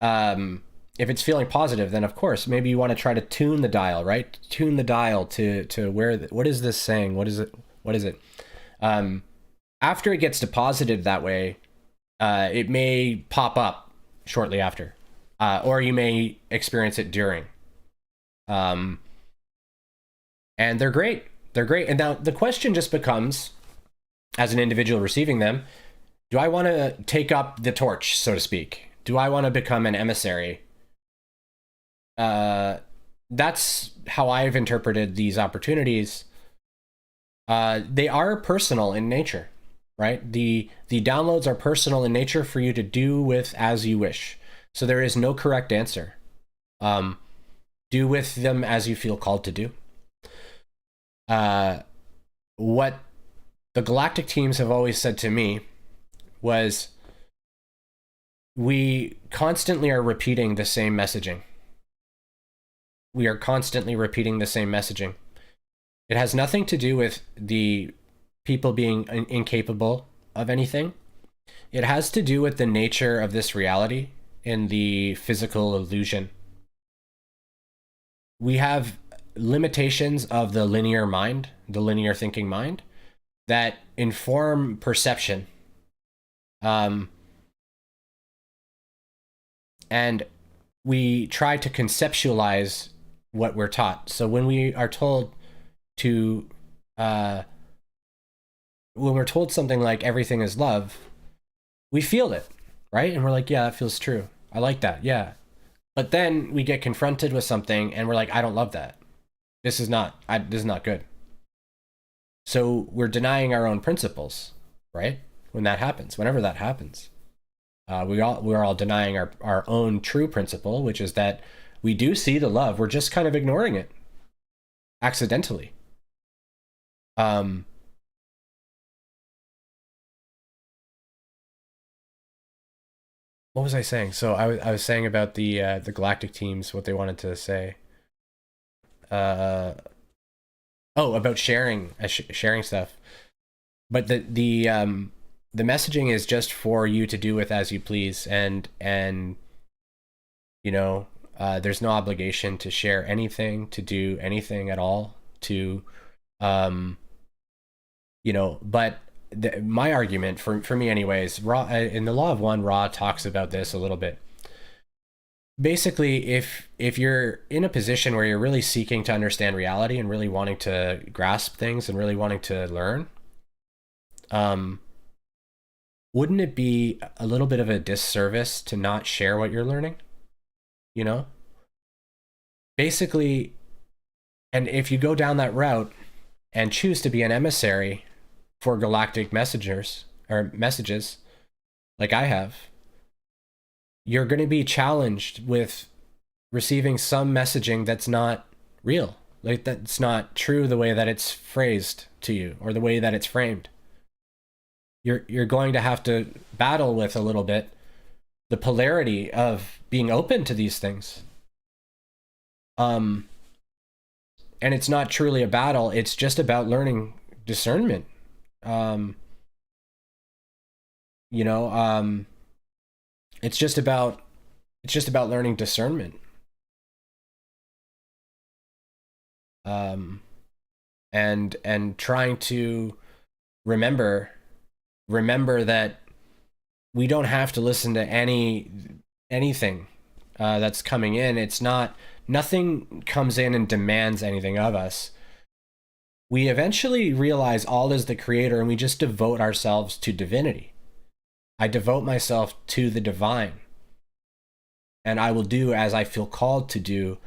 if it's feeling positive, then of course maybe you want to try to tune the dial, right? Tune the dial to where what is this saying? What is it? After it gets deposited that way, it may pop up shortly after, or you may experience it during. And they're great. They're great. And now the question just becomes, as an individual receiving them, do I want to take up the torch, so to speak? Do I want to become an emissary? That's how I've interpreted these opportunities. They are personal in nature, right? The downloads are personal in nature for you to do with as you wish. So there is no correct answer. Do with them as you feel called to do. What the Galactic teams have always said to me was, we constantly are repeating the same messaging. We are constantly repeating the same messaging. It has nothing to do with the people being incapable of anything. It has to do with the nature of this reality and the physical illusion. We have limitations of the linear mind, the linear thinking mind, that inform perception. And we try to conceptualize what we're taught. So when we are told to, when we're told something like everything is love, we feel it, right? And we're like, yeah, that feels true. I like that, yeah. But then we get confronted with something and we're like, I don't love that. This is not good. So we're denying our own principles, right? When that happens, whenever that happens, we're all denying our own true principle, which is that we do see the love. We're just kind of ignoring it accidentally. What was I saying? So I was saying about the Galactic teams, what they wanted to say. About sharing stuff. But the messaging is just for you to do with as you please, and you know, there's no obligation to share anything, to do anything at all, to you know. But my argument for me anyways, Ra, in the Law of One, Ra talks about this a little bit. Basically, if you're in a position where you're really seeking to understand reality and really wanting to grasp things and really wanting to learn, wouldn't it be a little bit of a disservice to not share what you're learning? You know? Basically, and if you go down that route and choose to be an emissary for galactic messengers or messages, like I have, you're going to be challenged with receiving some messaging that's not real, like that's not true the way that it's phrased to you or the way that it's framed. You're going to have to battle with a little bit the polarity of being open to these things. And it's not truly a battle. It's just about learning discernment. You know, it's just about learning discernment. And trying to remember that we don't have to listen to anything that's coming in. It's not, nothing comes in and demands anything of us. We eventually realize all is the creator, and we just devote ourselves to divinity. I devote myself to the divine, and I will do as I feel called to do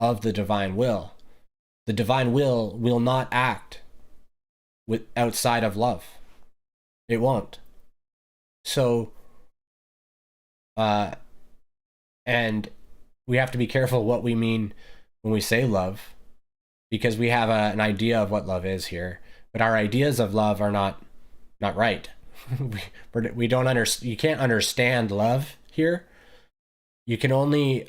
of the divine will. The divine will not act outside of love. It won't. So, and we have to be careful what we mean when we say love, because we have an idea of what love is here, but our ideas of love are not right. we don't you can't understand love here. You can only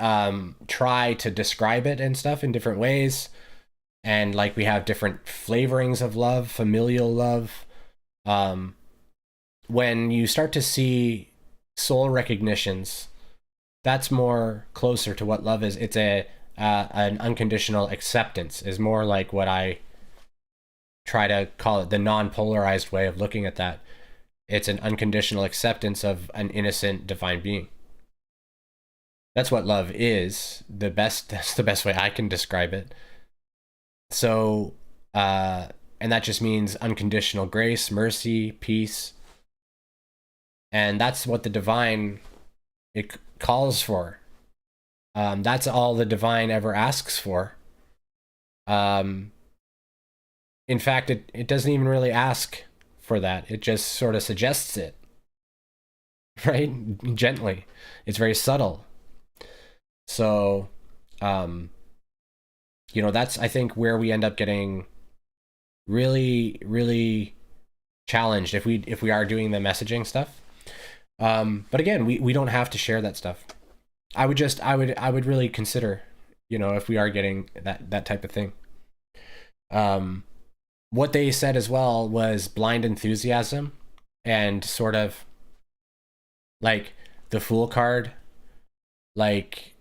try to describe it and stuff in different ways. And like we have different flavorings of love, familial love. Um, when you start to see soul recognitions, that's more closer to what love is. It's an unconditional acceptance is more like what I try to call it, the non-polarized way of looking at that. It's an unconditional acceptance of an innocent divine being. That's what love is. That's the best way I can describe it. So, and that just means unconditional grace, mercy, peace. And that's what the divine, it calls for. That's all the divine ever asks for. In fact, it doesn't even really ask for that. It just sort of suggests it, right? Gently. It's very subtle. So, that's, I think, where we end up getting really, really challenged if we are doing the messaging stuff. But again, we don't have to share that stuff. I would really consider, if we are getting that type of thing. What they said as well was blind enthusiasm and sort of like the Fool card, like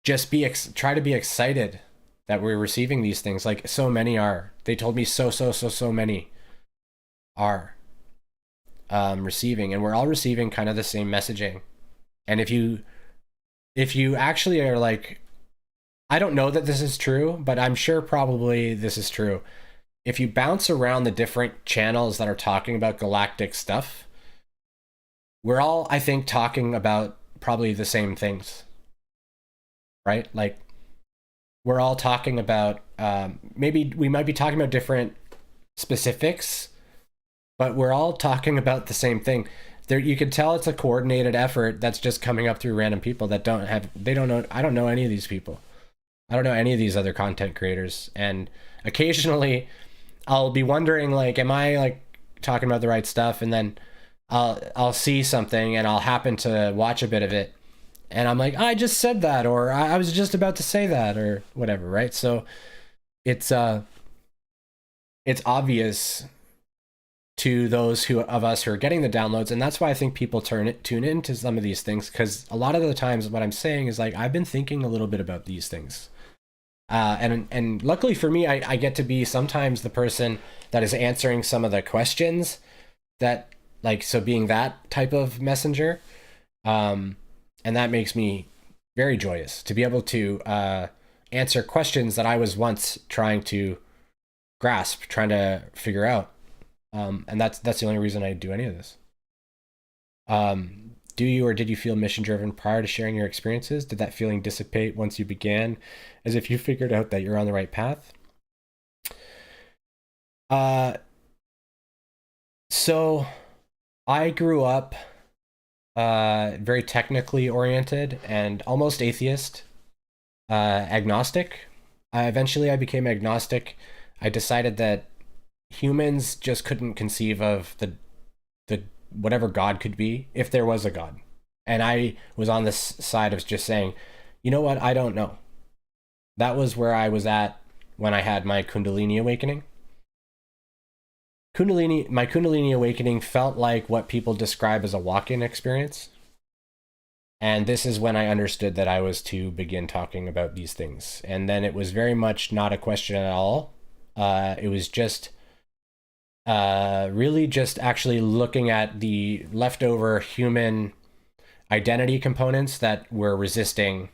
just try to be excited that we're receiving these things. Like so many are. They told me so many are receiving, and we're all receiving kind of the same messaging. And if you actually are like, I don't know that this is true, but I'm sure probably this is true. If you bounce around the different channels that are talking about galactic stuff, we're all, I think, talking about probably the same things, right? Like we're all talking about, maybe we might be talking about different specifics, but we're all talking about the same thing. There, you can tell it's a coordinated effort that's just coming up through random people that don't know. I don't know any of these people. I don't know any of these other content creators. And occasionally I'll be wondering, like, am I like talking about the right stuff? And then I'll see something and I'll happen to watch a bit of it. And I'm like, I just said that, or I was just about to say that, or whatever, right? So it's obvious to those of us who are getting the downloads, and that's why I think people tune into some of these things, because a lot of the times what I'm saying is like, I've been thinking a little bit about these things, and luckily for me, I get to be sometimes the person that is answering some of the questions that, like, so being that type of messenger, and that makes me very joyous to be able to answer questions that I was once trying to grasp, trying to figure out. And that's the only reason I do any of this. Do you or did you feel mission driven prior to sharing your experiences? Did that feeling dissipate once you began, as if you figured out that you're on the right path? So I grew up very technically oriented and almost atheist, agnostic. Eventually I became agnostic. I decided that humans just couldn't conceive of the whatever God could be, if there was a God. And I was on this side of just saying, you know what, I don't know. That was where I was at when I had my Kundalini Awakening. My Kundalini Awakening felt like what people describe as a walk-in experience. And this is when I understood that I was to begin talking about these things. And then it was very much not a question at all. It was just really just actually looking at the leftover human identity components that were resisting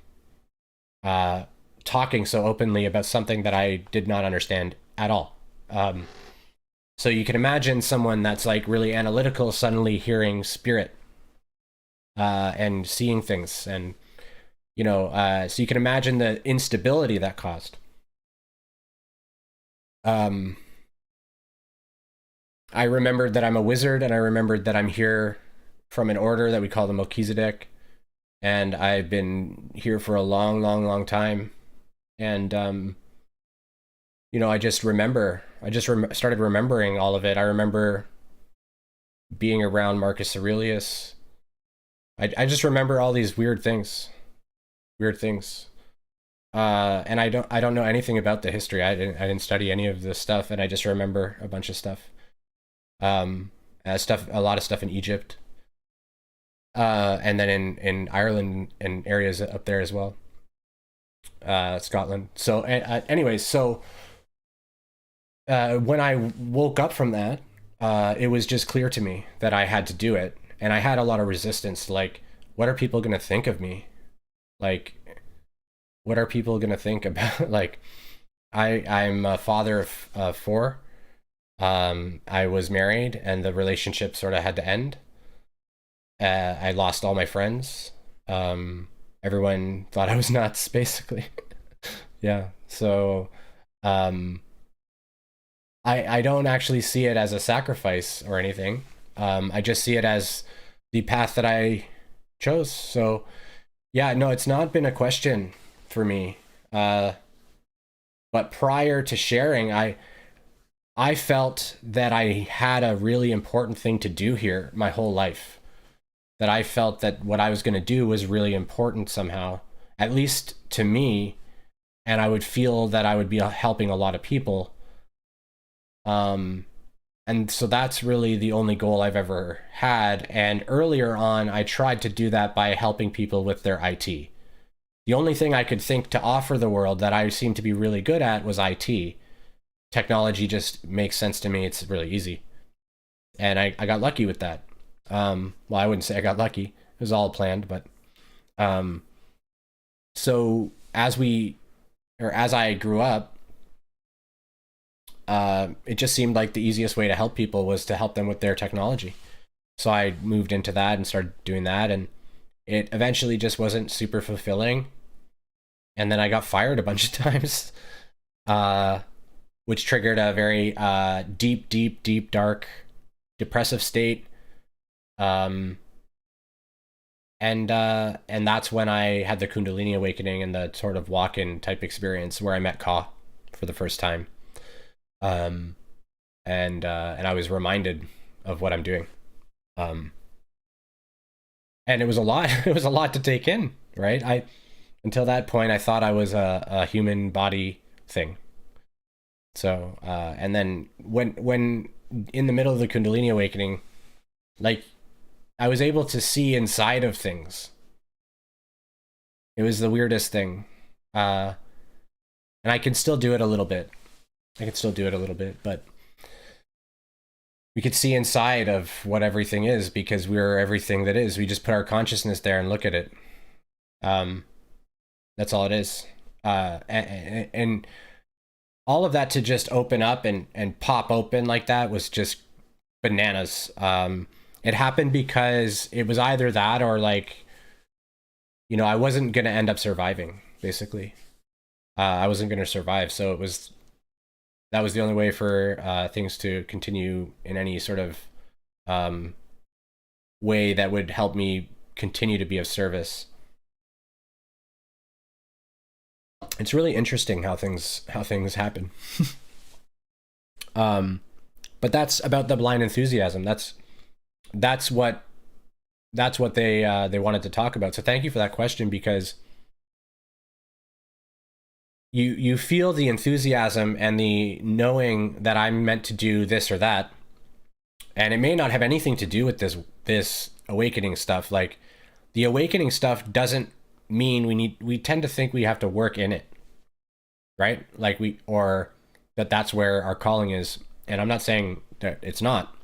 talking so openly about something that I did not understand at all. So you can imagine someone that's like really analytical suddenly hearing spirit and seeing things, and so you can imagine the instability that caused. I remembered that I'm a wizard, and I remembered that I'm here from an order that we call the Melchizedek, and I've been here for a long, long, long time. And I just started remembering all of it. I remember being around Marcus Aurelius. I just remember all these weird things. Weird things. And I don't know anything about the history. I didn't study any of this stuff, and I just remember a bunch of stuff. A lot of stuff in Egypt. And then in Ireland and areas up there as well. Scotland. So anyways, so when I woke up from that, it was just clear to me that I had to do it. And I had a lot of resistance, like, what are people going to think of me? Like, what are people going to think about? Like, I'm a father of four. I was married, and the relationship sort of had to end. I lost all my friends. Everyone thought I was nuts, basically. Yeah. So, I don't actually see it as a sacrifice or anything. I just see it as the path that I chose. So, yeah, no, it's not been a question for me. But prior to sharing, I felt that I had a really important thing to do here my whole life. That I felt that what I was going to do was really important somehow, at least to me, and I would feel that I would be helping a lot of people. And so that's really the only goal I've ever had. And earlier on, I tried to do that by helping people with their IT. The only thing I could think to offer the world that I seemed to be really good at was IT. Technology just makes sense to me. It's really easy. And I got lucky with that. Well, I wouldn't say I got lucky. It was all planned, but so as I grew up, it just seemed like the easiest way to help people was to help them with their technology. So I moved into that and started doing that, and it eventually just wasn't super fulfilling. And then I got fired a bunch of times, which triggered a very deep, dark, depressive state. And that's when I had the Kundalini Awakening and the sort of walk-in type experience where I met Ka for the first time. And I was reminded of what I'm doing. And it was a lot. It was a lot to take in, right? Until that point, I thought I was a human body thing. So, and then when in the middle of the Kundalini Awakening, like, I was able to see inside of things. It was the weirdest thing. And I can still do it a little bit. But we could see inside of what everything is because we're everything that is. We just put our consciousness there and look at it. That's all it is. And all of that to just open up and pop open like that was just bananas. It happened because it was either that or, like, you know, I wasn't going to end up surviving, basically. I wasn't going to survive. So that was the only way for things to continue in any sort of way that would help me continue to be of service. It's really interesting how things happen. But that's about the blind enthusiasm. That's what they wanted to talk about. So thank you for that question, because you feel the enthusiasm and the knowing that I'm meant to do this or that, and it may not have anything to do with this awakening stuff. Like, the awakening stuff doesn't mean we tend to think we have to work in it, right? Like, or that's where our calling is. And I'm not saying that it's not.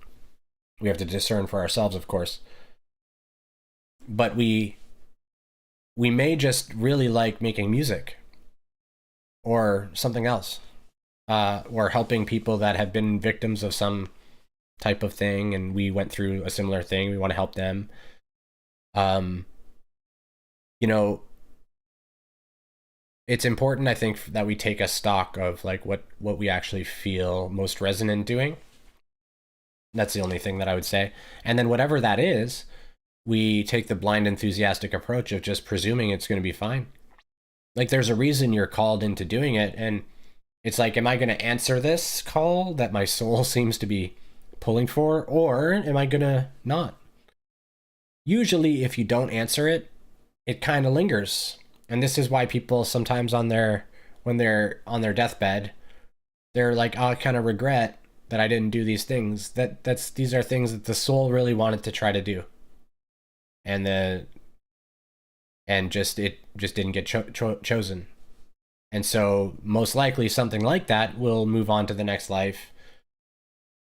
We have to discern for ourselves, of course. But we may just really like making music or something else, or helping people that have been victims of some type of thing, and we went through a similar thing. We want to help them. You know, it's important, I think, that we take a stock of, like, what we actually feel most resonant doing. That's the only thing that I would say. And then whatever that is, we take the blind enthusiastic approach of just presuming it's going to be fine. Like, there's a reason you're called into doing it, and it's like, am I going to answer this call that my soul seems to be pulling for, or am I gonna not? Usually, if you don't answer it, it kind of lingers. And this is why people sometimes when they're on their deathbed, they're like, oh, I kind of regret that I didn't do these things. These are things that the soul really wanted to try to do. And it just didn't get chosen. And so most likely something like that will move on to the next life.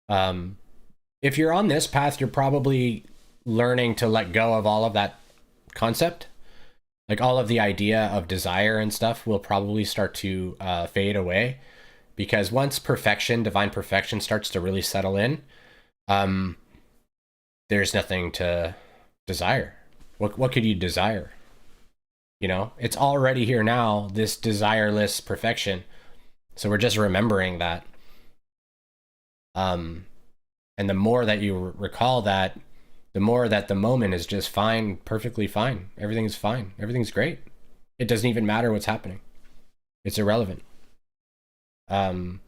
If you're on this path, you're probably learning to let go of all of that concept. Like all of the idea of desire and stuff will probably start to fade away, because once perfection, divine perfection, starts to really settle in, there's nothing to desire. What could you desire? You know, it's already here now, this desireless perfection. So we're just remembering that. And the more that you recall that, the more that the moment is just fine, perfectly fine. Everything's fine. Everything's great. It doesn't even matter what's happening. It's irrelevant. And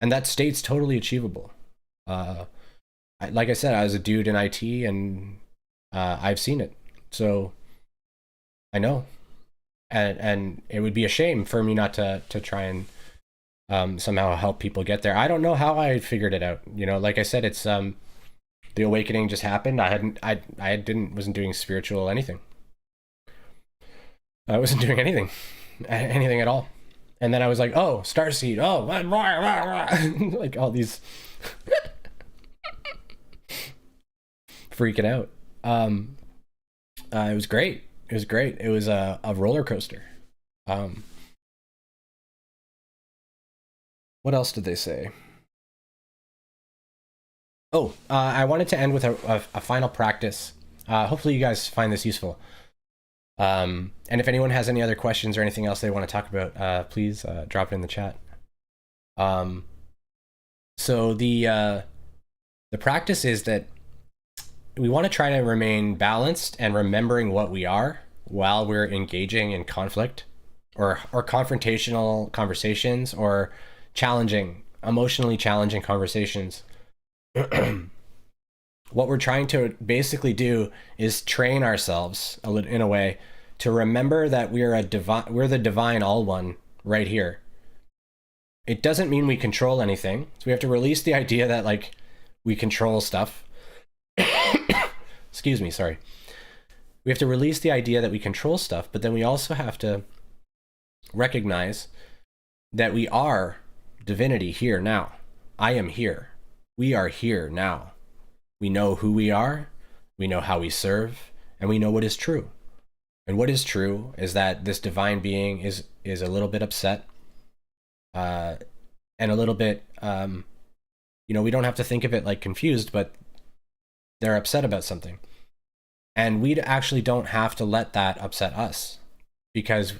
that state's totally achievable. Like I said, I was a dude in IT, and I've seen it. So I know. And it would be a shame for me not to try and somehow help people get there. I don't know how I figured it out. You know, like I said, it's the awakening just happened. I wasn't doing spiritual anything. I wasn't doing anything at all. And then I was like, oh, starseed, oh, like all these freaking out. It was great. It was great. It was a roller coaster. What else did they say? Oh, I wanted to end with a final practice. Hopefully you guys find this useful. And if anyone has any other questions or anything else they want to talk about, please drop it in the chat. So the practice is that we want to try to remain balanced and remembering what we are while we're engaging in conflict or confrontational conversations or emotionally challenging conversations. What we're trying to basically do is train ourselves in a way to remember that we're the divine all one right here. It doesn't mean we control anything. So we have to release the idea that like we control stuff. Excuse me, sorry. We have to release the idea that we control stuff, but then we also have to recognize that we are divinity here now. I am here. We are here now. We know who we are, we know how we serve, and we know what is true. And what is true is that this divine being is a little bit upset, and a little bit, we don't have to think of it like confused, but they're upset about something. And we actually don't have to let that upset us, because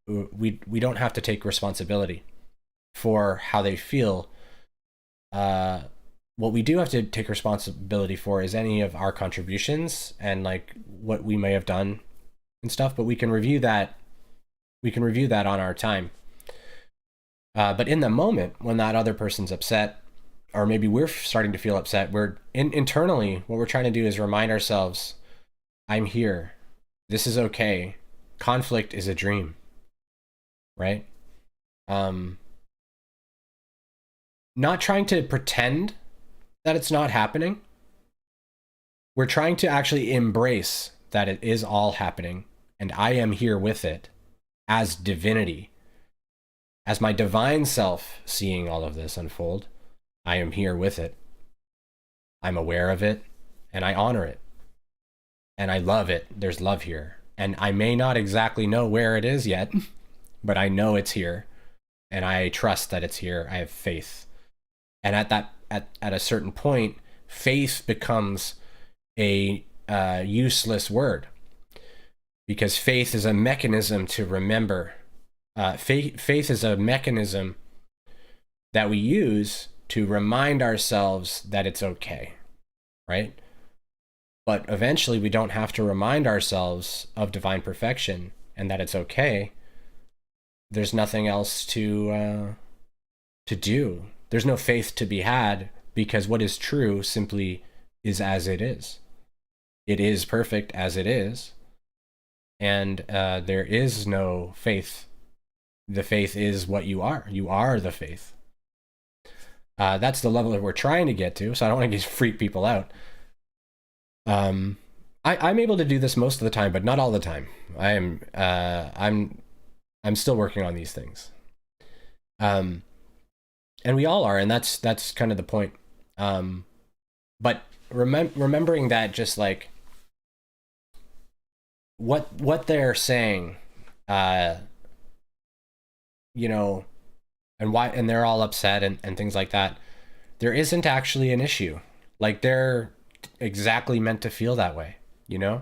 we don't have to take responsibility for how they feel. What we do have to take responsibility for is any of our contributions and like what we may have done and stuff, but we can review that on our time. But in the moment when that other person's upset, or maybe we're starting to feel upset, we're internally, what we're trying to do is remind ourselves, I'm here. This is okay. Conflict is a dream, right? Not trying to pretend that it's not happening. We're trying to actually embrace that it is all happening, and I am here with it as divinity, as my divine self seeing all of this unfold. I am here with it. I'm aware of it, and I honor it, and I love it. There's love here, and I may not exactly know where it is yet, but I know it's here, and I trust that it's here. I have faith. And at a certain point, faith becomes a useless word, because faith is a mechanism to remember. Faith is a mechanism that we use to remind ourselves that it's okay, right? But eventually we don't have to remind ourselves of divine perfection and that it's okay. There's nothing else to do. There's no faith to be had because what is true simply is as it is. It is perfect as it is, and there is no faith. The faith is what you are. You are the faith. That's the level that we're trying to get to, so I don't want to freak people out. I'm able to do this most of the time, but not all the time. I'm still working on these things. And we all are, and that's kind of the point. But remembering that, just like what they're saying, you know, and why, and they're all upset and things like that. There isn't actually an issue. Like, they're exactly meant to feel that way, you know?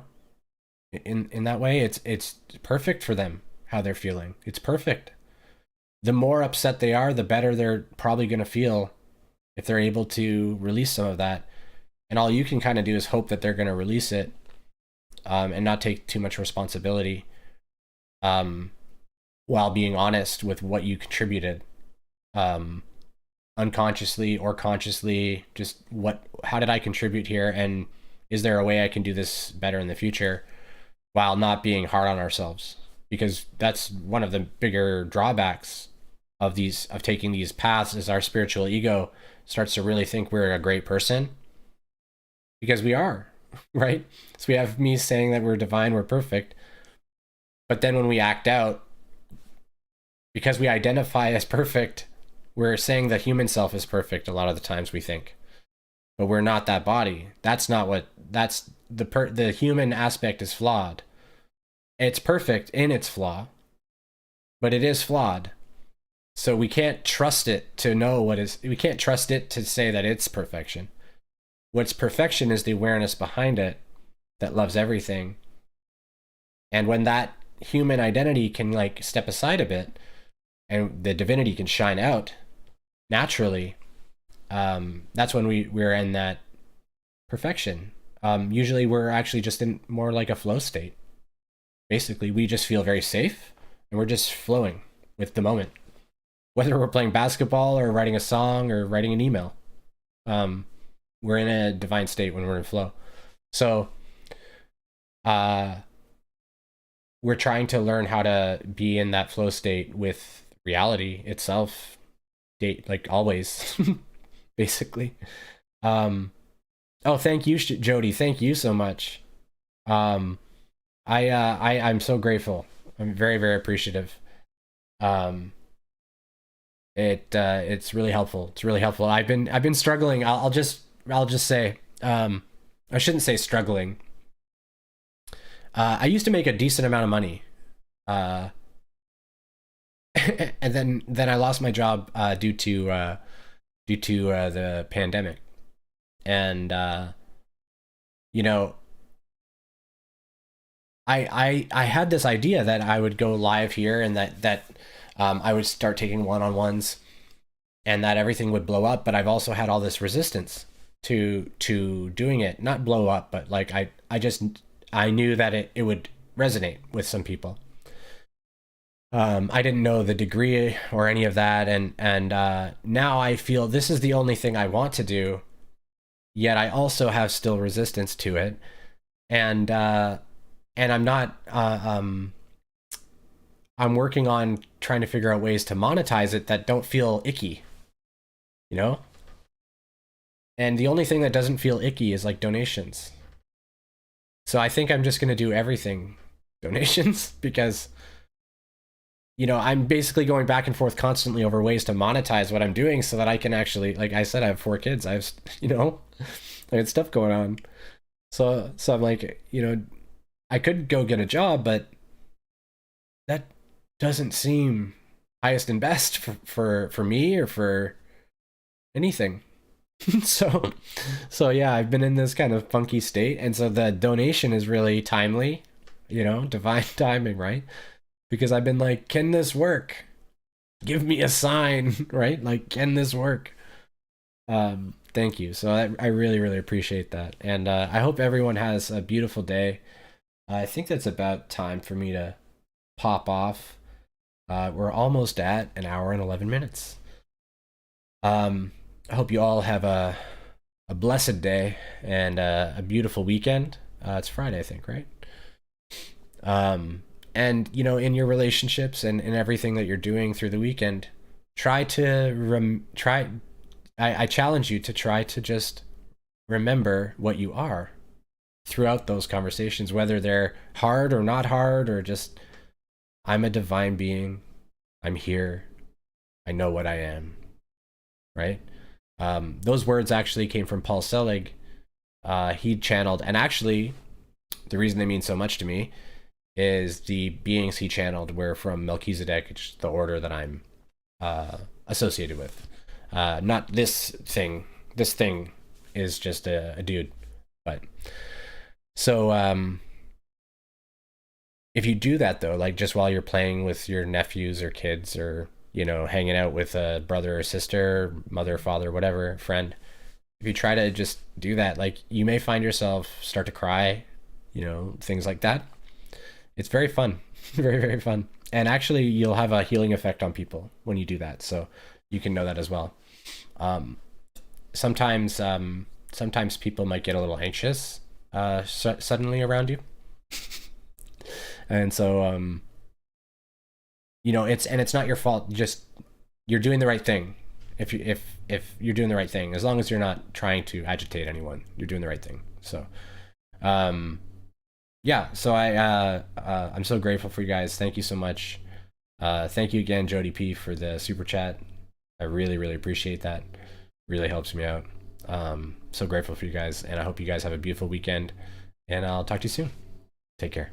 In that way, it's perfect for them how they're feeling. It's perfect. The more upset they are, the better they're probably going to feel if they're able to release some of that. And all you can kind of do is hope that they're going to release it, and not take too much responsibility, while being honest with what you contributed, unconsciously or consciously. Just how did I contribute here, and is there a way I can do this better in the future, while not being hard on ourselves? Because that's one of the bigger drawbacks of taking these paths, is our spiritual ego starts to really think we're a great person, because we are, right? So we have me saying that we're divine, we're perfect, but then when we act out, because we identify as perfect, we're saying the human self is perfect a lot of the times, we think, but we're not that body. That's not what, that's the human aspect is flawed. It's perfect in its flaw, but it is flawed. So we can't trust it to know we can't trust it to say that it's perfection. What's perfection is the awareness behind it that loves everything. And when that human identity can like step aside a bit and the divinity can shine out naturally, that's when we're in that perfection. Usually we're actually just in more like a flow state. Basically, we just feel very safe and we're just flowing with the moment. Whether we're playing basketball or writing a song or writing an email, we're in a divine state when we're in flow. So we're trying to learn how to be in that flow state with reality itself, like always, basically. Oh, thank you, Jody. Thank you so much. I'm so grateful. I'm very, very appreciative. It's really helpful. It's really helpful. I've been struggling. I'll just say, I shouldn't say struggling. I used to make a decent amount of money, and then I lost my job due to the pandemic, and you know, I had this idea that I would go live here, and that I would start taking one-on-ones, and that everything would blow up. But I've also had all this resistance to doing it. Not blow up, but like I knew that it would resonate with some people. I didn't know the degree or any of that, and now I feel this is the only thing I want to do, yet I also have still resistance to it, and I'm not. I'm working on trying to figure out ways to monetize it that don't feel icky, you know? And the only thing that doesn't feel icky is like donations. So I think I'm just going to do everything donations, because, you know, I'm basically going back and forth constantly over ways to monetize what I'm doing so that I can actually, like I said, I have 4 kids. I have, you know, I had stuff going on. So I'm like, you know, I could go get a job, but that doesn't seem highest and best for me or for anything. so yeah, I've been in this kind of funky state, and so the donation is really timely, you know, divine timing, right? Because I've been like, can this work? Give me a sign, right? Like, can this work? Thank you. So I really, really appreciate that, and I hope everyone has a beautiful day. I think that's about time for me to pop off. We're almost at an hour and 11 minutes. I hope you all have a blessed day and a beautiful weekend. It's Friday, I think, right? And you know, in your relationships and in everything that you're doing through the weekend, try to try. I challenge you to try to just remember what you are throughout those conversations, whether they're hard or not hard, or just I'm a divine being. I'm here. I know what I am. Right? Those words actually came from Paul Selig. He channeled, and actually, the reason they mean so much to me is the beings he channeled were from Melchizedek, which is the order that I'm associated with. Not this thing. This thing is just a dude. But so if you do that though, like just while you're playing with your nephews or kids, or you know, hanging out with a brother or sister, mother, father, whatever, friend, if you try to just do that, like you may find yourself start to cry, you know, things like that. It's very fun. Very, very fun. And actually you'll have a healing effect on people when you do that. So you can know that as well. Um, sometimes people might get a little anxious suddenly around you. And so you know, it's not your fault. Just you're doing the right thing. If you're doing the right thing, as long as you're not trying to agitate anyone, you're doing the right thing. So um yeah, so I'm so grateful for you guys. Thank you so much. Thank you again, Jody P, for the super chat. I really, really appreciate that. Really helps me out. So grateful for you guys, and I hope you guys have a beautiful weekend, and I'll talk to you soon. Take care.